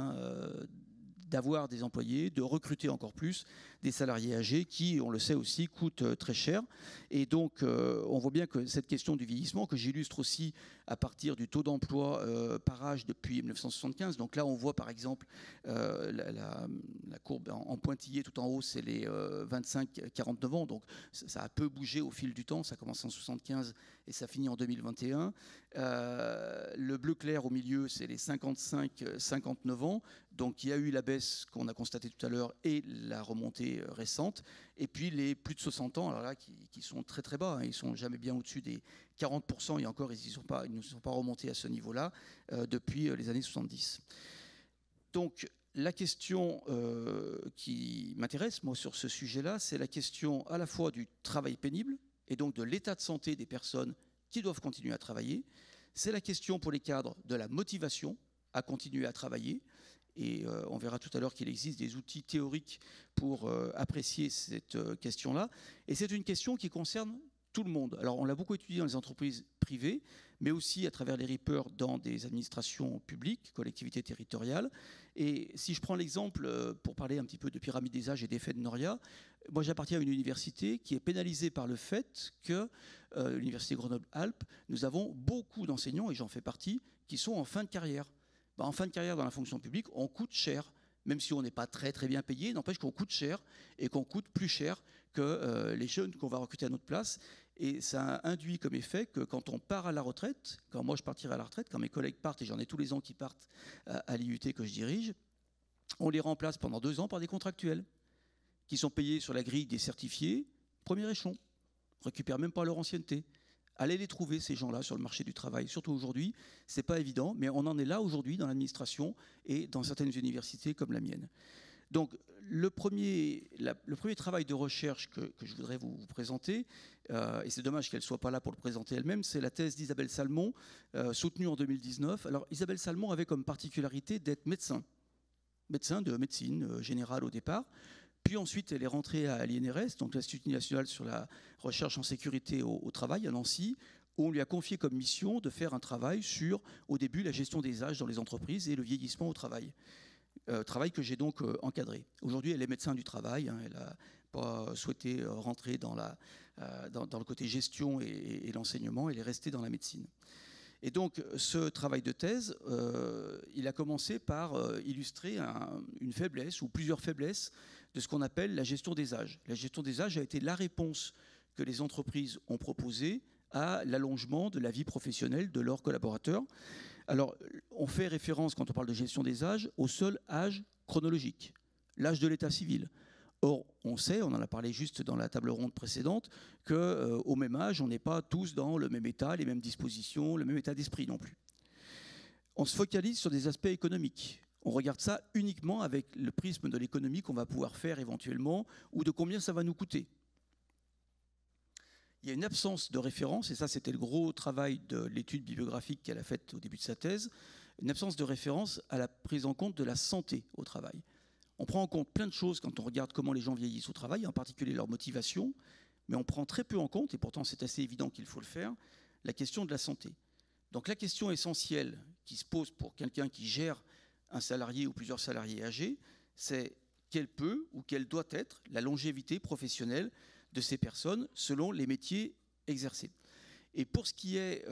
d'avoir des employés, de recruter encore plus des salariés âgés qui, on le sait aussi, coûtent très cher. Et donc, on voit bien que cette question du vieillissement, que j'illustre aussi à partir du taux d'emploi par âge depuis 1975. Donc là, on voit par exemple la courbe en pointillé tout en haut, c'est les 25-49 ans. Donc ça a peu bougé au fil du temps. Ça commence en 1975 et ça finit en 2021. Le bleu clair au milieu, c'est les 55-59 ans. Donc il y a eu la baisse qu'on a constatée tout à l'heure et la remontée récente. Et puis les plus de 60 ans, alors là, qui sont très très bas, hein, ils ne sont jamais bien au-dessus des 40%, et encore, ils ne sont pas remontés à ce niveau-là depuis les années 70. Donc la question qui m'intéresse, moi, sur ce sujet-là, c'est la question à la fois du travail pénible, et donc de l'état de santé des personnes qui doivent continuer à travailler. C'est la question pour les cadres de la motivation à continuer à travailler. Et on verra tout à l'heure qu'il existe des outils théoriques pour apprécier cette question-là. Et c'est une question qui concerne tout le monde. Alors on l'a beaucoup étudié dans les entreprises privées, mais aussi à travers les reapers dans des administrations publiques, collectivités territoriales. Et si je prends l'exemple, pour parler un petit peu de pyramide des âges et d'effet de Noria, moi j'appartiens à une université qui est pénalisée par le fait que, l'université Grenoble-Alpes, nous avons beaucoup d'enseignants, et j'en fais partie, qui sont en fin de carrière. En fin de carrière dans la fonction publique, on coûte cher, même si on n'est pas très très bien payé, n'empêche qu'on coûte cher et qu'on coûte plus cher que les jeunes qu'on va recruter à notre place. Et ça induit comme effet que quand on part à la retraite, quand moi je partirai à la retraite, quand mes collègues partent, et j'en ai tous les ans qui partent à l'IUT que je dirige, on les remplace pendant 2 ans par des contractuels qui sont payés sur la grille des certifiés, premier échelon, ne récupèrent même pas leur ancienneté. Allez les trouver, ces gens-là, sur le marché du travail. Surtout aujourd'hui, ce n'est pas évident, mais on en est là aujourd'hui dans l'administration et dans certaines universités comme la mienne. Donc, le premier travail de recherche que je voudrais vous présenter, et c'est dommage qu'elle ne soit pas là pour le présenter elle-même, c'est la thèse d'Isabelle Salmon, soutenue en 2019. Alors, Isabelle Salmon avait comme particularité d'être médecin de médecine générale au départ. Puis ensuite, elle est rentrée à l'INRS, donc l'Institut national sur la recherche en sécurité au travail à Nancy, où on lui a confié comme mission de faire un travail sur, au début, la gestion des âges dans les entreprises et le vieillissement au travail. Travail que j'ai donc encadré. Aujourd'hui, elle est médecin du travail, hein, elle n'a pas souhaité rentrer dans le côté gestion et l'enseignement, elle est restée dans la médecine. Et donc, ce travail de thèse, il a commencé par illustrer une faiblesse ou plusieurs faiblesses de ce qu'on appelle la gestion des âges. La gestion des âges a été la réponse que les entreprises ont proposée à l'allongement de la vie professionnelle de leurs collaborateurs. Alors, on fait référence, quand on parle de gestion des âges, au seul âge chronologique, l'âge de l'état civil. Or, on sait, on en a parlé juste dans la table ronde précédente, qu'au même âge, on n'est pas tous dans le même état, les mêmes dispositions, le même état d'esprit non plus. On se focalise sur des aspects économiques. On regarde ça uniquement avec le prisme de l'économie qu'on va pouvoir faire éventuellement ou de combien ça va nous coûter. Il y a une absence de référence, et ça c'était le gros travail de l'étude bibliographique qu'elle a faite au début de sa thèse, une absence de référence à la prise en compte de la santé au travail. On prend en compte plein de choses quand on regarde comment les gens vieillissent au travail, en particulier leur motivation, mais on prend très peu en compte, et pourtant c'est assez évident qu'il faut le faire, la question de la santé. Donc la question essentielle qui se pose pour quelqu'un qui gère un salarié ou plusieurs salariés âgés, c'est quelle peut ou quelle doit être la longévité professionnelle de ces personnes selon les métiers exercés. Et pour ce qui est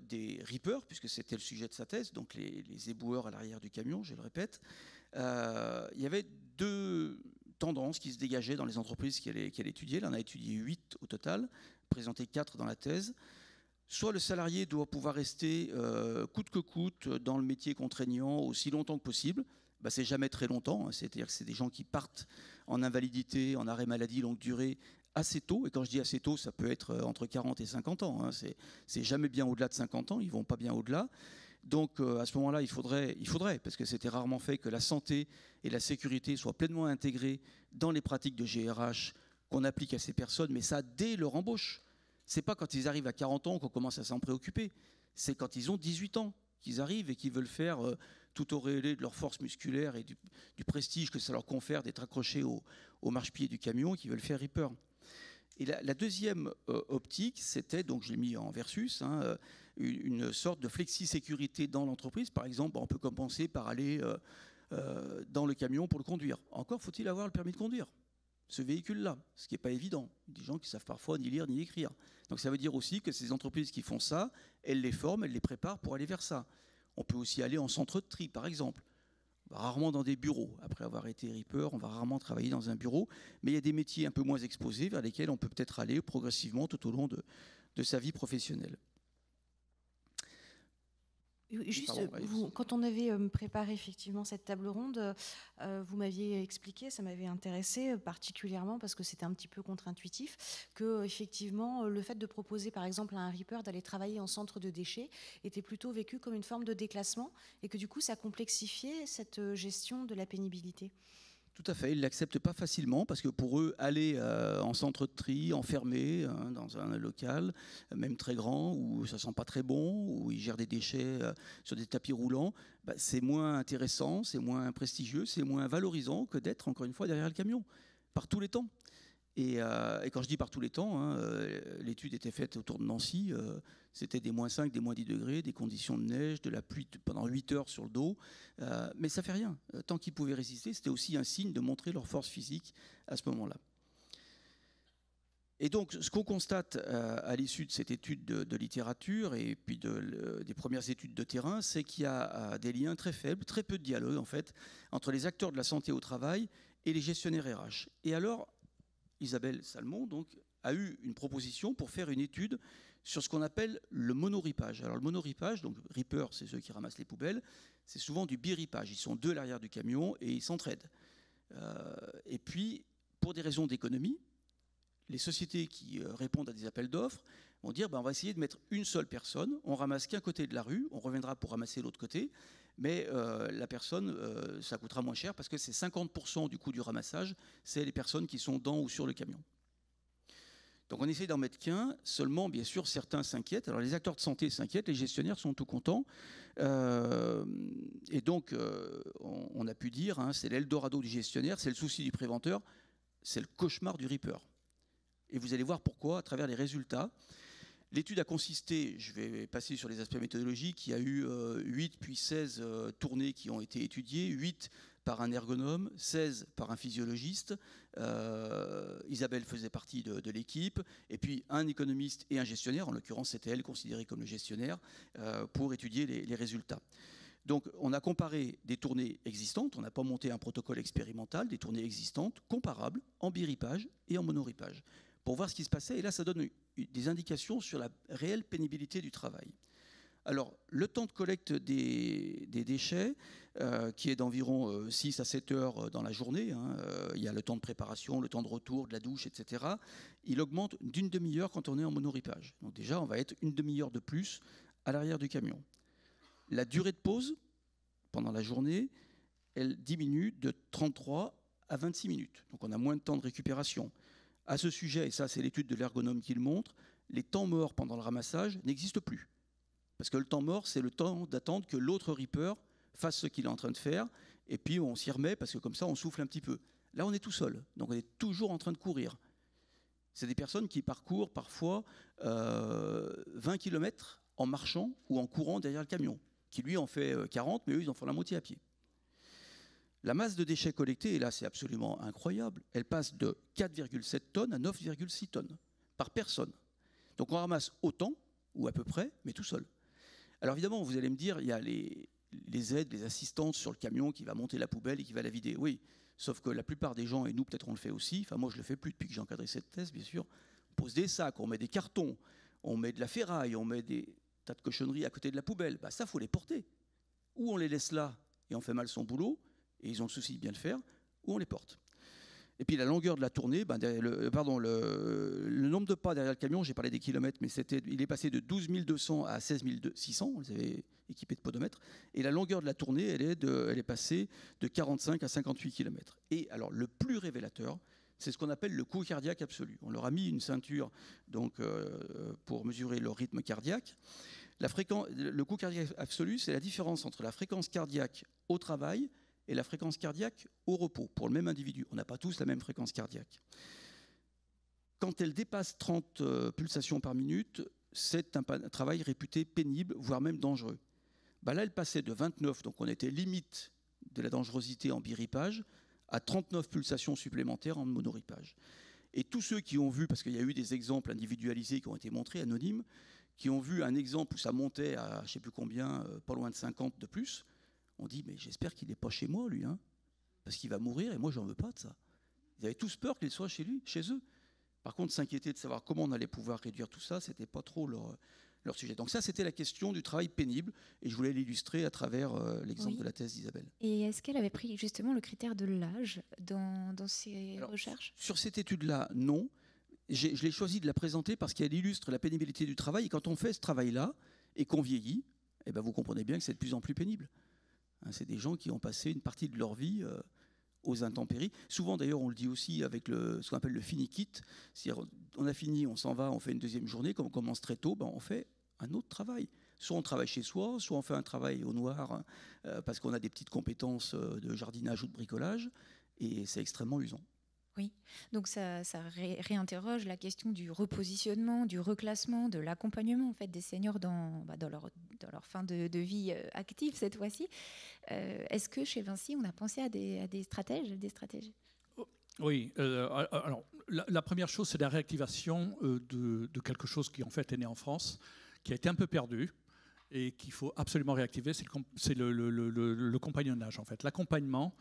des reapers, puisque c'était le sujet de sa thèse, donc les éboueurs à l'arrière du camion, je le répète, il y avait 2 tendances qui se dégageaient dans les entreprises qu'elle étudiait. Là, on a étudié 8 au total, présenté 4 dans la thèse. Soit le salarié doit pouvoir rester coûte que coûte dans le métier contraignant aussi longtemps que possible. C'est jamais très longtemps, hein. C'est-à-dire que c'est des gens qui partent en invalidité, en arrêt maladie longue durée assez tôt. Et quand je dis assez tôt, ça peut être entre 40 et 50 ans. Hein. C'est jamais bien au-delà de 50 ans, ils vont pas bien au-delà. Donc à ce moment-là, il faudrait, parce que c'était rarement fait, que la santé et la sécurité soient pleinement intégrées dans les pratiques de GRH qu'on applique à ces personnes, mais ça dès leur embauche. C'est pas quand ils arrivent à 40 ans qu'on commence à s'en préoccuper. C'est quand ils ont 18 ans qu'ils arrivent et qu'ils veulent faire tout auréolé de leur force musculaire et du prestige que ça leur confère d'être accrochés au marchepied du camion, qu'ils veulent faire reaper. Et la deuxième optique, c'était, donc je l'ai mis en versus, hein, une sorte de flexi-sécurité dans l'entreprise. Par exemple, on peut compenser par aller dans le camion pour le conduire. Encore faut-il avoir le permis de conduire, ce véhicule-là, ce qui n'est pas évident. Des gens qui savent parfois ni lire ni écrire. Donc ça veut dire aussi que ces entreprises qui font ça, elles les forment, elles les préparent pour aller vers ça. On peut aussi aller en centre de tri, par exemple. Rarement dans des bureaux. Après avoir été reaper, on va rarement travailler dans un bureau. Mais il y a des métiers un peu moins exposés vers lesquels on peut peut-être aller progressivement tout au long de sa vie professionnelle. Juste, quand on avait préparé effectivement cette table ronde, vous m'aviez expliqué, ça m'avait intéressé particulièrement parce que c'était un petit peu contre-intuitif, que effectivement le fait de proposer par exemple à un reaper d'aller travailler en centre de déchets était plutôt vécu comme une forme de déclassement et que du coup ça complexifiait cette gestion de la pénibilité. Tout à fait, ils ne l'acceptent pas facilement parce que pour eux, aller en centre de tri, enfermé dans un local, même très grand, où ça ne sent pas très bon, où ils gèrent des déchets sur des tapis roulants, c'est moins intéressant, c'est moins prestigieux, c'est moins valorisant que d'être, encore une fois, derrière le camion, par tous les temps. Et quand je dis par tous les temps, hein, l'étude était faite autour de Nancy, c'était des moins 5, des moins 10 degrés, des conditions de neige, de la pluie pendant 8 heures sur le dos, mais ça fait rien. Tant qu'ils pouvaient résister, c'était aussi un signe de montrer leur force physique à ce moment-là. Et donc, ce qu'on constate à l'issue de cette étude de littérature et puis des premières études de terrain, c'est qu'il y a des liens très faibles, très peu de dialogue en fait, entre les acteurs de la santé au travail et les gestionnaires RH. Et alors, Isabelle Salmon donc, a eu une proposition pour faire une étude sur ce qu'on appelle le monoripage. Alors le monoripage, donc reaper, c'est ceux qui ramassent les poubelles, c'est souvent du biripage. Ils sont 2 à l'arrière du camion et ils s'entraident. Et puis, pour des raisons d'économie, les sociétés qui répondent à des appels d'offres vont dire on va essayer de mettre une seule personne, on ramasse qu'un côté de la rue, on reviendra pour ramasser l'autre côté, mais la personne, ça coûtera moins cher parce que c'est 50% du coût du ramassage, c'est les personnes qui sont dans ou sur le camion. Donc on essaie d'en mettre qu'un, seulement bien sûr certains s'inquiètent. Alors les acteurs de santé s'inquiètent, les gestionnaires sont tout contents. Et donc on a pu dire, hein, c'est l'Eldorado du gestionnaire, c'est le souci du préventeur, c'est le cauchemar du reaper. Et vous allez voir pourquoi à travers les résultats. L'étude a consisté, je vais passer sur les aspects méthodologiques, il y a eu 8 puis 16 tournées qui ont été étudiées, 8 par un ergonome, 16 par un physiologiste. Isabelle faisait partie de l'équipe, et puis un économiste et un gestionnaire, en l'occurrence c'était elle considérée comme le gestionnaire, pour étudier les résultats. Donc on a comparé des tournées existantes, on n'a pas monté un protocole expérimental, des tournées existantes, comparables, en biripage et en monoripage, pour voir ce qui se passait, et là ça donne des indications sur la réelle pénibilité du travail. Alors, le temps de collecte des déchets, qui est d'environ 6 à 7 heures dans la journée, hein, il y a le temps de préparation, le temps de retour, de la douche, etc., il augmente d'une demi-heure quand on est en monoripage. Donc déjà, on va être une demi-heure de plus à l'arrière du camion. La durée de pause, pendant la journée, elle diminue de 33 à 26 minutes. Donc on a moins de temps de récupération. À ce sujet, et ça c'est l'étude de l'ergonome qui le montre, les temps morts pendant le ramassage n'existent plus. Parce que le temps mort, c'est le temps d'attendre que l'autre reaper fasse ce qu'il est en train de faire, et puis on s'y remet, parce que comme ça, on souffle un petit peu. Là, on est tout seul, donc on est toujours en train de courir. C'est des personnes qui parcourent parfois 20 km en marchant ou en courant derrière le camion, qui lui en fait 40, mais eux, ils en font la moitié à pied. La masse de déchets collectés, et là c'est absolument incroyable, elle passe de 4,7 tonnes à 9,6 tonnes par personne. Donc on ramasse autant ou à peu près, mais tout seul. Alors évidemment, vous allez me dire, il y a les aides, les assistantes sur le camion qui va monter la poubelle et qui va la vider. Oui, sauf que la plupart des gens, et nous peut-être on le fait aussi, enfin moi je le fais plus depuis que j'ai encadré cette thèse, bien sûr, on pose des sacs, on met des cartons, on met de la ferraille, on met des tas de cochonneries à côté de la poubelle. Bah, ça, il faut les porter. Ou on les laisse là et on fait mal son boulot, et ils ont le souci de bien le faire, ou on les porte. Et puis la longueur de la tournée, le nombre de pas derrière le camion, j'ai parlé des kilomètres, mais il est passé de 12 200 à 16 600, on les avait équipés de podomètres, et la longueur de la tournée, elle est passée de 45 à 58 kilomètres. Et alors le plus révélateur, c'est ce qu'on appelle le coût cardiaque absolu. On leur a mis une ceinture donc, pour mesurer leur rythme cardiaque. Le coût cardiaque absolu, c'est la différence entre la fréquence cardiaque au travail et la fréquence cardiaque au repos, pour le même individu. On n'a pas tous la même fréquence cardiaque. Quand elle dépasse 30 pulsations par minute, c'est un travail réputé pénible, voire même dangereux. Là, elle passait de 29, donc on était limite de la dangerosité en biripage, à 39 pulsations supplémentaires en monoripage. Et tous ceux qui ont vu, parce qu'il y a eu des exemples individualisés qui ont été montrés, anonymes, qui ont vu un exemple où ça montait à je ne sais plus combien, pas loin de 50 de plus, on dit, mais j'espère qu'il n'est pas chez moi, lui, hein, parce qu'il va mourir et moi, j'en veux pas de ça. Ils avaient tous peur qu'il soit chez eux. Par contre, s'inquiéter de savoir comment on allait pouvoir réduire tout ça, ce n'était pas trop leur sujet. Donc ça, c'était la question du travail pénible, et je voulais l'illustrer à travers l'exemple de la thèse d'Isabelle. Et est-ce qu'elle avait pris justement le critère de l'âge dans ses recherches ? Sur cette étude-là, non. Je l'ai choisi de la présenter parce qu'elle illustre la pénibilité du travail, et quand on fait ce travail-là, et qu'on vieillit, eh ben vous comprenez bien que c'est de plus en plus pénible. C'est des gens qui ont passé une partie de leur vie aux intempéries. Souvent, d'ailleurs, on le dit aussi avec ce qu'on appelle le finiquit. C'est-à-dire, on a fini, on s'en va, on fait une deuxième journée. Comme on commence très tôt, on fait un autre travail. Soit on travaille chez soi, soit on fait un travail au noir parce qu'on a des petites compétences de jardinage ou de bricolage. Et c'est extrêmement usant. Oui, donc ça réinterroge la question du repositionnement, du reclassement, de l'accompagnement en fait, des seniors dans leur fin de vie active cette fois-ci. Est-ce que chez Vinci, on a pensé à des stratégies ? Oui, alors la première chose, c'est la réactivation de quelque chose qui en fait est né en France, qui a été un peu perdu et qu'il faut absolument réactiver, c'est le compagnonnage en fait. L'accompagnement,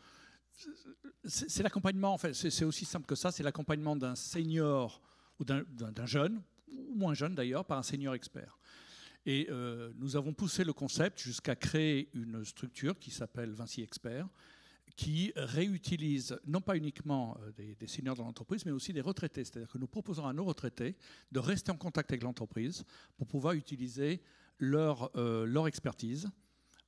c'est l'accompagnement, en fait, c'est aussi simple que ça, c'est l'accompagnement d'un senior ou d'un jeune, ou moins jeune d'ailleurs, par un senior expert. Et nous avons poussé le concept jusqu'à créer une structure qui s'appelle Vinci Expert, qui réutilise non pas uniquement des seniors dans l'entreprise, mais aussi des retraités. C'est-à-dire que nous proposons à nos retraités de rester en contact avec l'entreprise pour pouvoir utiliser leur expertise,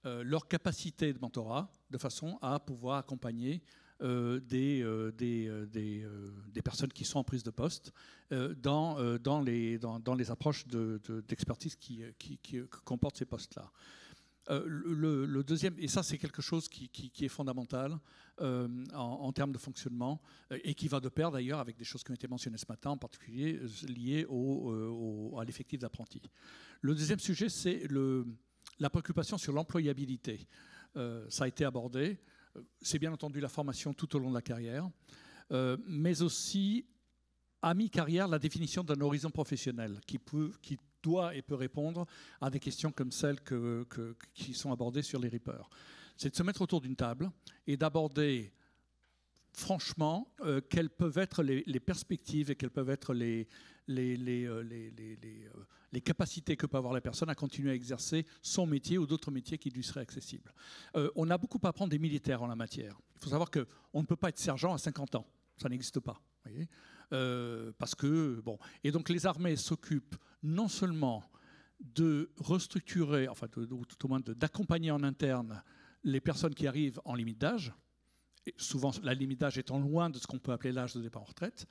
leur capacité de mentorat, de façon à pouvoir accompagner des personnes qui sont en prise de poste dans les approches d'expertise qui comportent ces postes-là. Le deuxième, et ça c'est quelque chose qui est fondamental en termes de fonctionnement et qui va de pair d'ailleurs avec des choses qui ont été mentionnées ce matin, en particulier liées à l'effectif d'apprenti. Le deuxième sujet, c'est la préoccupation sur l'employabilité. Ça a été abordé. C'est bien entendu la formation tout au long de la carrière, mais aussi à mi-carrière, la définition d'un horizon professionnel qui doit et peut répondre à des questions comme celles qui sont abordées sur les reapers. C'est de se mettre autour d'une table et d'aborder franchement quelles peuvent être les perspectives et quelles peuvent être les capacités que peut avoir la personne à continuer à exercer son métier ou d'autres métiers qui lui seraient accessibles. On a beaucoup à apprendre des militaires en la matière. Il faut savoir qu'on ne peut pas être sergent à 50 ans. Ça n'existe pas. Vous voyez, parce que, bon. Et donc les armées s'occupent non seulement de restructurer, enfin ou tout au moins d'accompagner en interne les personnes qui arrivent en limite d'âge, souvent la limite d'âge étant loin de ce qu'on peut appeler l'âge de départ en retraite,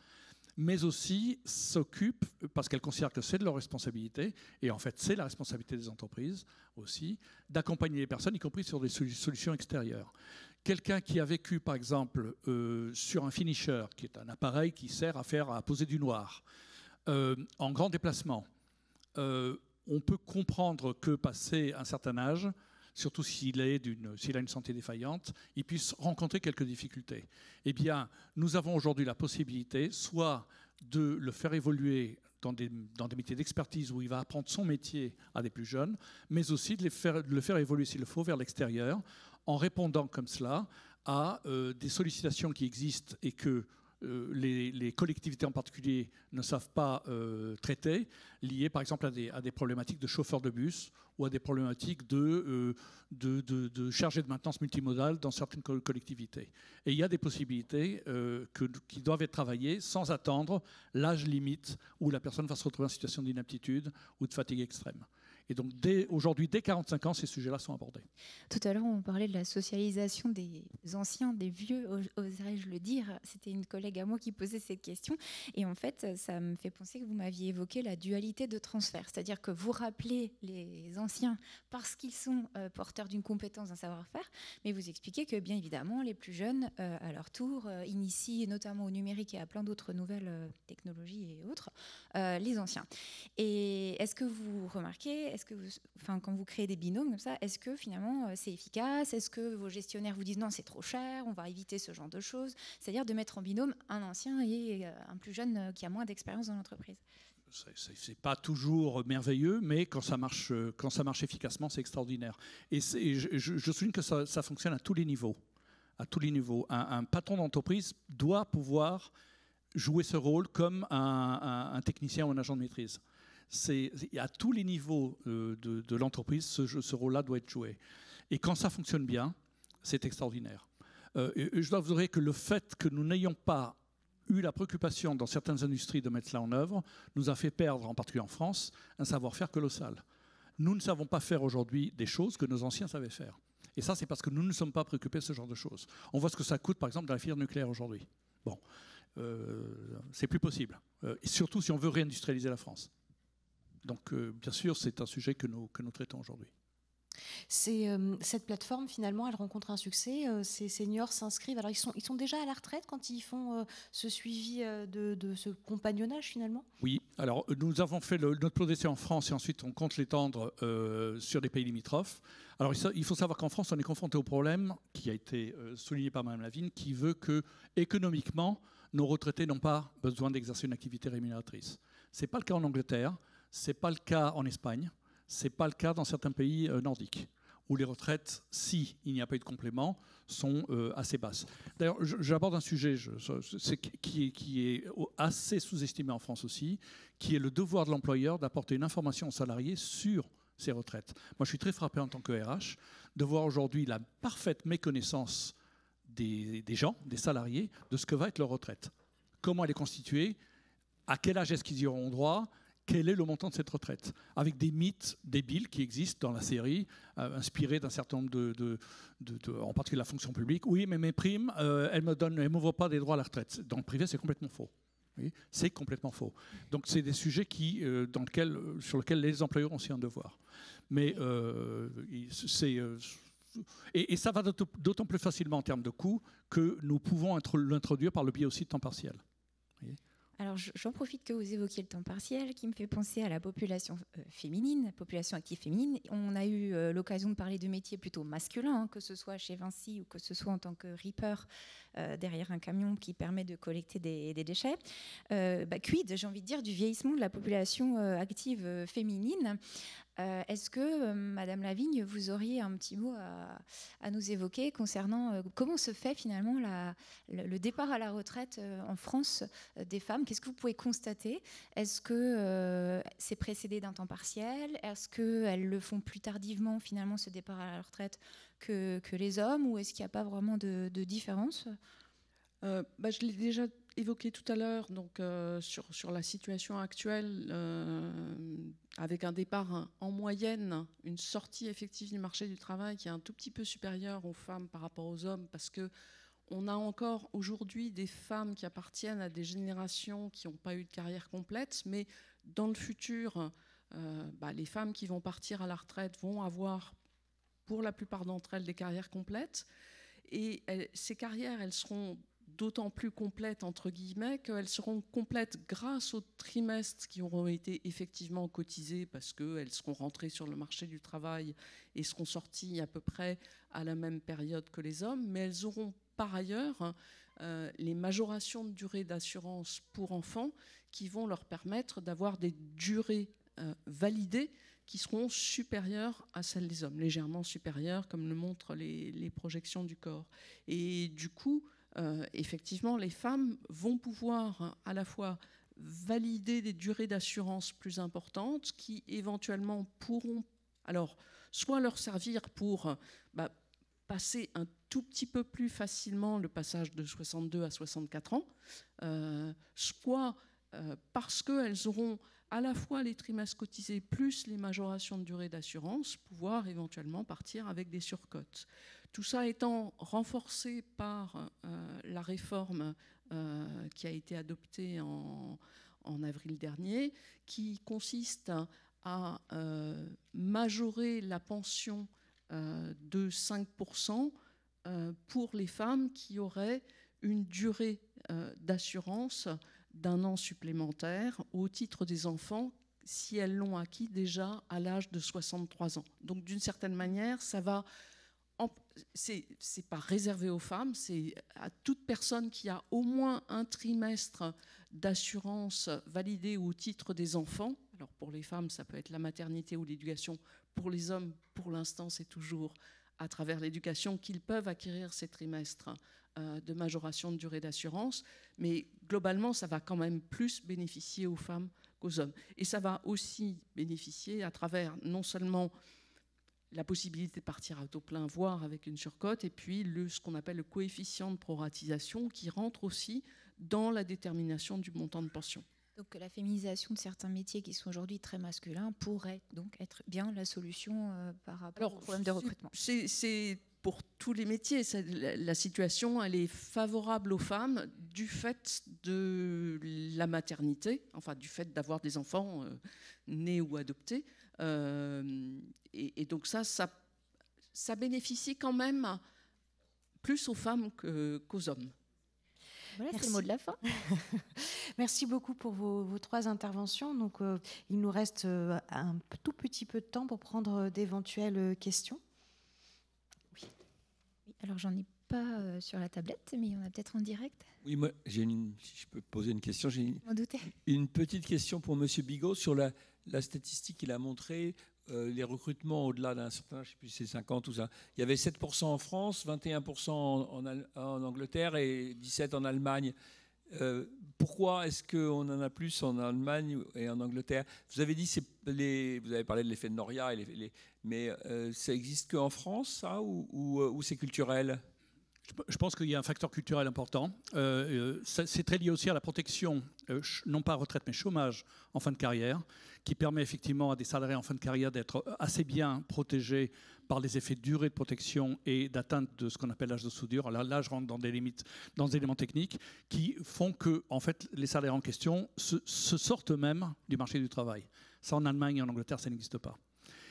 mais aussi s'occupent, parce qu'elles considèrent que c'est de leur responsabilité, et en fait c'est la responsabilité des entreprises aussi, d'accompagner les personnes, y compris sur des solutions extérieures. Quelqu'un qui a vécu, par exemple, sur un finisher, qui est un appareil qui sert à poser du noir, en grand déplacement, on peut comprendre que, passé un certain âge, surtout s'il a une santé défaillante, il puisse rencontrer quelques difficultés. Eh bien, nous avons aujourd'hui la possibilité soit de le faire évoluer dans des métiers d'expertise où il va apprendre son métier à des plus jeunes, mais aussi de le faire évoluer s'il le faut vers l'extérieur, en répondant comme cela à des sollicitations qui existent et que les collectivités en particulier ne savent pas traiter, liées par exemple à des problématiques de chauffeurs de bus ou à des problématiques de chargés de maintenance multimodale dans certaines collectivités. Et il y a des possibilités qui doivent être travaillées sans attendre l'âge limite où la personne va se retrouver en situation d'inaptitude ou de fatigue extrême. Et donc aujourd'hui, dès 45 ans, ces sujets-là sont abordés. Tout à l'heure, on parlait de la socialisation des anciens, des vieux, oserais-je le dire. C'était une collègue à moi qui posait cette question. Et en fait, ça me fait penser que vous m'aviez évoqué la dualité de transfert. C'est-à-dire que vous rappelez les anciens parce qu'ils sont porteurs d'une compétence, d'un savoir-faire, mais vous expliquez que, bien évidemment, les plus jeunes, à leur tour, initient notamment au numérique et à plein d'autres nouvelles technologies et autres, les anciens. Et est-ce que vous remarquez, quand vous créez des binômes comme ça, est-ce que finalement c'est efficace? Est-ce que vos gestionnaires vous disent non, c'est trop cher, on va éviter ce genre de choses? C'est-à-dire de mettre en binôme un ancien et un plus jeune qui a moins d'expérience dans l'entreprise. C'est pas toujours merveilleux, mais quand ça marche efficacement, c'est extraordinaire. Et je souligne que ça fonctionne à tous les niveaux. À tous les niveaux. Un patron d'entreprise doit pouvoir jouer ce rôle comme un technicien ou un agent de maîtrise. À tous les niveaux de l'entreprise, ce rôle-là doit être joué. Et quand ça fonctionne bien, c'est extraordinaire. Je dois vous dire que le fait que nous n'ayons pas eu la préoccupation dans certaines industries de mettre cela en œuvre nous a fait perdre, en particulier en France, un savoir-faire colossal. Nous ne savons pas faire aujourd'hui des choses que nos anciens savaient faire. Et ça, c'est parce que nous ne sommes pas préoccupés de ce genre de choses. On voit ce que ça coûte, par exemple, dans la filière nucléaire aujourd'hui. Bon, c'est plus possible. Et surtout si on veut réindustrialiser la France. Donc, bien sûr, c'est un sujet que nous traitons aujourd'hui. Cette plateforme, finalement, elle rencontre un succès. Ces seniors s'inscrivent. Alors, ils sont déjà à la retraite quand ils font ce suivi de ce compagnonnage, finalement? Oui. Alors, nous avons fait notre plan d'essai en France et ensuite, on compte l'étendre sur des pays limitrophes. Alors, il faut savoir qu'en France, on est confronté au problème qui a été souligné par Mme Lavigne, qui veut que, économiquement, nos retraités n'ont pas besoin d'exercer une activité rémunératrice. Ce n'est pas le cas en Angleterre, ce n'est pas le cas en Espagne. Ce n'est pas le cas dans certains pays nordiques, où les retraites, s'il n'y a pas eu de complément, sont assez basses. D'ailleurs, j'aborde un sujet qui est assez sous-estimé en France aussi, qui est le devoir de l'employeur d'apporter une information aux salariés sur ses retraites. Moi, je suis très frappé en tant que RH de voir aujourd'hui la parfaite méconnaissance des gens, des salariés, de ce que va être leur retraite. Comment elle est constituée, à quel âge est-ce qu'ils y auront droit, quel est le montant de cette retraite, avec des mythes débiles qui existent dans la série, inspirés d'un certain nombre en particulier la fonction publique. Oui, mais mes primes, elles ne m'ouvrent pas des droits à la retraite. Dans le privé, c'est complètement faux. Oui, c'est complètement faux. Donc, c'est des sujets sur lesquels les employeurs ont aussi un devoir. Mais et ça va d'autant plus facilement en termes de coûts que nous pouvons l'introduire par le biais aussi de temps partiel. Oui. Alors, j'en profite que vous évoquiez le temps partiel, qui me fait penser à la population féminine, la population active féminine. On a eu l'occasion de parler de métiers plutôt masculins, que ce soit chez Vinci ou que ce soit en tant que ripper derrière un camion qui permet de collecter des déchets. Quid, j'ai envie de dire, du vieillissement de la population active féminine. Est-ce que, Madame Lavigne, vous auriez un petit mot à nous évoquer concernant comment se fait finalement le départ à la retraite en France des femmes? Qu'est-ce que vous pouvez constater? Est-ce que c'est précédé d'un temps partiel? Est-ce qu'elles le font plus tardivement, finalement, ce départ à la retraite que les hommes? Ou est-ce qu'il n'y a pas vraiment de différence? Je l'ai déjà évoqué tout à l'heure, donc sur la situation actuelle, avec un départ en moyenne, une sortie effective du marché du travail qui est un tout petit peu supérieure aux femmes par rapport aux hommes, parce que on a encore aujourd'hui des femmes qui appartiennent à des générations qui n'ont pas eu de carrière complète, mais dans le futur, les femmes qui vont partir à la retraite vont avoir, pour la plupart d'entre elles, des carrières complètes, et ces carrières, elles seront d'autant plus complètes, entre guillemets, qu'elles seront complètes grâce aux trimestres qui auront été effectivement cotisés parce qu'elles seront rentrées sur le marché du travail et seront sorties à peu près à la même période que les hommes, mais elles auront par ailleurs les majorations de durée d'assurance pour enfants qui vont leur permettre d'avoir des durées validées qui seront supérieures à celles des hommes, légèrement supérieures, comme le montrent les projections du corps. Et du coup, effectivement, les femmes vont pouvoir à la fois valider des durées d'assurance plus importantes qui éventuellement pourront alors soit leur servir pour passer un tout petit peu plus facilement le passage de 62 à 64 ans, soit parce qu'elles auront à la fois les trimestres cotisés plus les majorations de durée d'assurance, pouvoir éventuellement partir avec des surcotes. Tout ça étant renforcé par la réforme qui a été adoptée en avril dernier, qui consiste à majorer la pension de 5% pour les femmes qui auraient une durée d'assurance d'1 an supplémentaire au titre des enfants si elles l'ont acquis déjà à l'âge de 63 ans. Donc d'une certaine manière, ça va... C'est pas réservé aux femmes, c'est à toute personne qui a au moins un trimestre d'assurance validé au titre des enfants. Alors pour les femmes, ça peut être la maternité ou l'éducation. Pour les hommes, pour l'instant, c'est toujours à travers l'éducation qu'ils peuvent acquérir ces trimestres de majoration de durée d'assurance. Mais globalement, ça va quand même plus bénéficier aux femmes qu'aux hommes. Et ça va aussi bénéficier à travers non seulement la possibilité de partir à taux plein, voire avec une surcote, et puis ce qu'on appelle le coefficient de proratisation qui rentre aussi dans la détermination du montant de pension. Donc la féminisation de certains métiers qui sont aujourd'hui très masculins pourrait donc être bien la solution par rapport au problème de recrutement. C'est pour tous les métiers. La situation, elle est favorable aux femmes du fait de la maternité, enfin du fait d'avoir des enfants nés ou adoptés. Et donc ça bénéficie quand même plus aux femmes qu'aux hommes. Voilà, c'est le mot de la fin. Merci beaucoup pour vos 3 interventions. Donc, il nous reste un tout petit peu de temps pour prendre d'éventuelles questions. Oui. Alors, j'en ai pas sur la tablette, mais il y en a peut-être en direct. Oui, moi, si je peux poser une question, j'ai une petite question pour M. Bigot sur la statistique qu'il a montrée. Les recrutements au-delà d'un certain âge, je ne sais plus si c'est 50 ou ça, il y avait 7% en France, 21% en Angleterre et 17% en Allemagne. Pourquoi est-ce qu'on en a plus en Allemagne et en Angleterre? Vous avez dit, vous avez parlé de l'effet de Noria, mais ça existe qu'en France, ça, ou c'est culturel? Je pense qu'il y a un facteur culturel important. C'est très lié aussi à la protection, non pas retraite, mais chômage en fin de carrière, qui permet effectivement à des salariés en fin de carrière d'être assez bien protégés par les effets de durée de protection et d'atteinte de ce qu'on appelle l'âge de soudure. Là, je rentre dans des limites, dans des éléments techniques qui font que en fait, les salariés en question se sortent eux-mêmes du marché du travail. Ça, en Allemagne et en Angleterre, ça n'existe pas.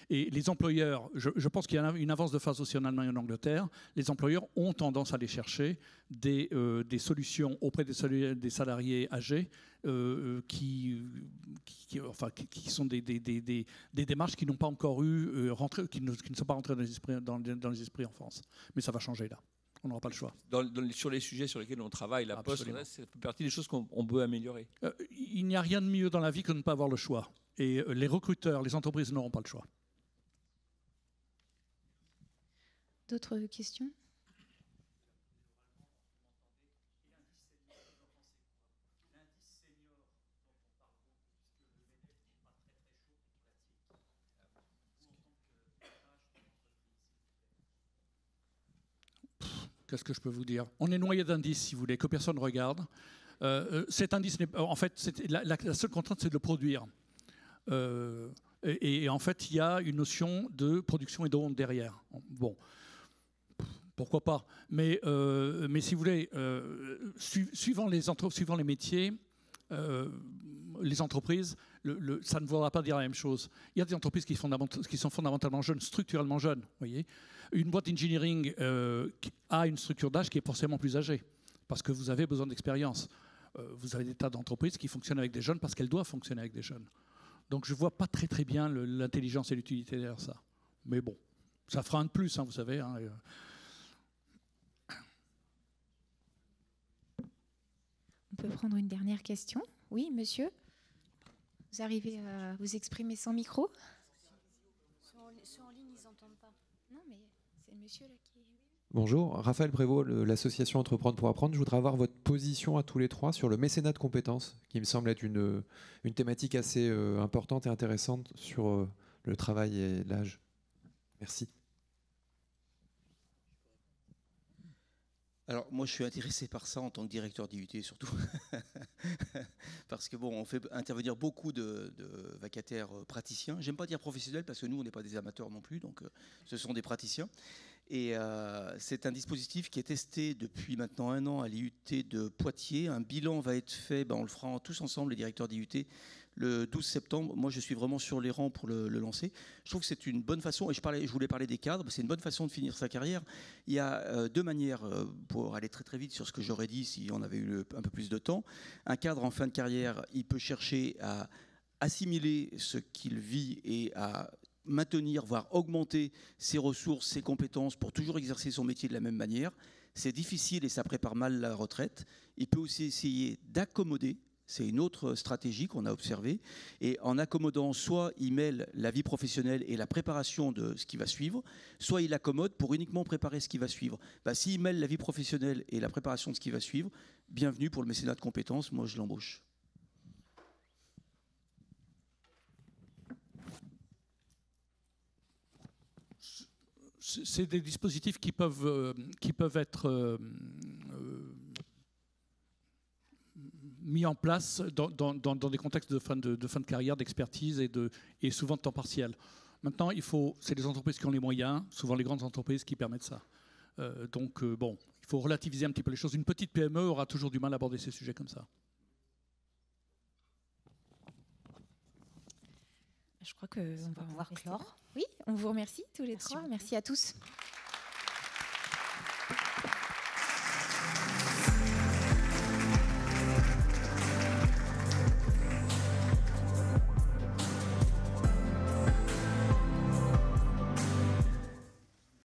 Et les employeurs, je pense qu'il y a une avance de phase aussi en Allemagne et en Angleterre, les employeurs ont tendance à aller chercher des solutions auprès des salariés âgés qui sont des démarches qui n'ont pas encore qui ne sont pas rentrées dans les esprits en France. Mais ça va changer là. On n'aura pas le choix. Sur les sujets sur lesquels on travaille, la Poste, c'est partie des choses qu'on peut améliorer. Il n'y a rien de mieux dans la vie que de ne pas avoir le choix. Et les recruteurs, les entreprises n'auront pas le choix. D'autres questions? Qu'est-ce que je peux vous dire? On est noyé d'indices, si vous voulez, que personne ne regarde. Cet indice, en fait, la seule contrainte, c'est de le produire. Et en fait, il y a une notion de production et de honte derrière. Bon, pourquoi pas. Mais si vous voulez, suivant les métiers, les entreprises, ça ne voudra pas dire la même chose. Il y a des entreprises qui sont fondamentalement jeunes, structurellement jeunes. Voyez, une boîte d'engineering a une structure d'âge qui est forcément plus âgée, parce que vous avez besoin d'expérience. Vous avez des tas d'entreprises qui fonctionnent avec des jeunes parce qu'elles doivent fonctionner avec des jeunes. Donc je ne vois pas très très bien l'intelligence et l'utilité derrière ça. Mais bon, ça fera un de plus, hein, vous savez. Hein, peut prendre une dernière question. Oui, monsieur? Vous arrivez à vous exprimer sans micro? Ceux en ligne, ils n'entendent pas. Non, mais c'est le monsieur là qui... Bonjour, Raphaël Prévost, l'association Entreprendre pour apprendre. Je voudrais avoir votre position à tous les trois sur le mécénat de compétences, qui me semble être une thématique assez importante et intéressante sur le travail et l'âge. Merci. Alors moi je suis intéressé par ça en tant que directeur d'IUT surtout, parce que bon, on fait intervenir beaucoup de vacataires praticiens. J'aime pas dire professionnels parce que nous on n'est pas des amateurs non plus, donc ce sont des praticiens. Et c'est un dispositif qui est testé depuis maintenant 1 an à l'IUT de Poitiers. Un bilan va être fait, on le fera tous ensemble, les directeurs d'IUT, le 12 septembre. Moi, je suis vraiment sur les rangs pour le lancer. Je trouve que c'est une bonne façon, et je voulais parler des cadres, c'est une bonne façon de finir sa carrière. Il y a 2 manières, pour aller très très vite sur ce que j'aurais dit si on avait eu un peu plus de temps. Un cadre en fin de carrière, il peut chercher à assimiler ce qu'il vit et à maintenir, voire augmenter ses ressources, ses compétences pour toujours exercer son métier de la même manière. C'est difficile et ça prépare mal la retraite. Il peut aussi essayer d'accommoder. C'est une autre stratégie qu'on a observée. Et en accommodant, soit il mêle la vie professionnelle et la préparation de ce qui va suivre, soit il accommode pour uniquement préparer ce qui va suivre. S'il mêle la vie professionnelle et la préparation de ce qui va suivre, bienvenue pour le mécénat de compétences, moi je l'embauche. C'est des dispositifs qui peuvent être mis en place dans des contextes de fin de carrière, d'expertise et souvent de temps partiel. Maintenant, c'est les entreprises qui ont les moyens, souvent les grandes entreprises qui permettent ça. Donc, il faut relativiser un petit peu les choses. Une petite PME aura toujours du mal à aborder ces sujets comme ça. Je crois qu'on va pouvoir clore. Oui, on vous remercie tous les trois. Merci à tous.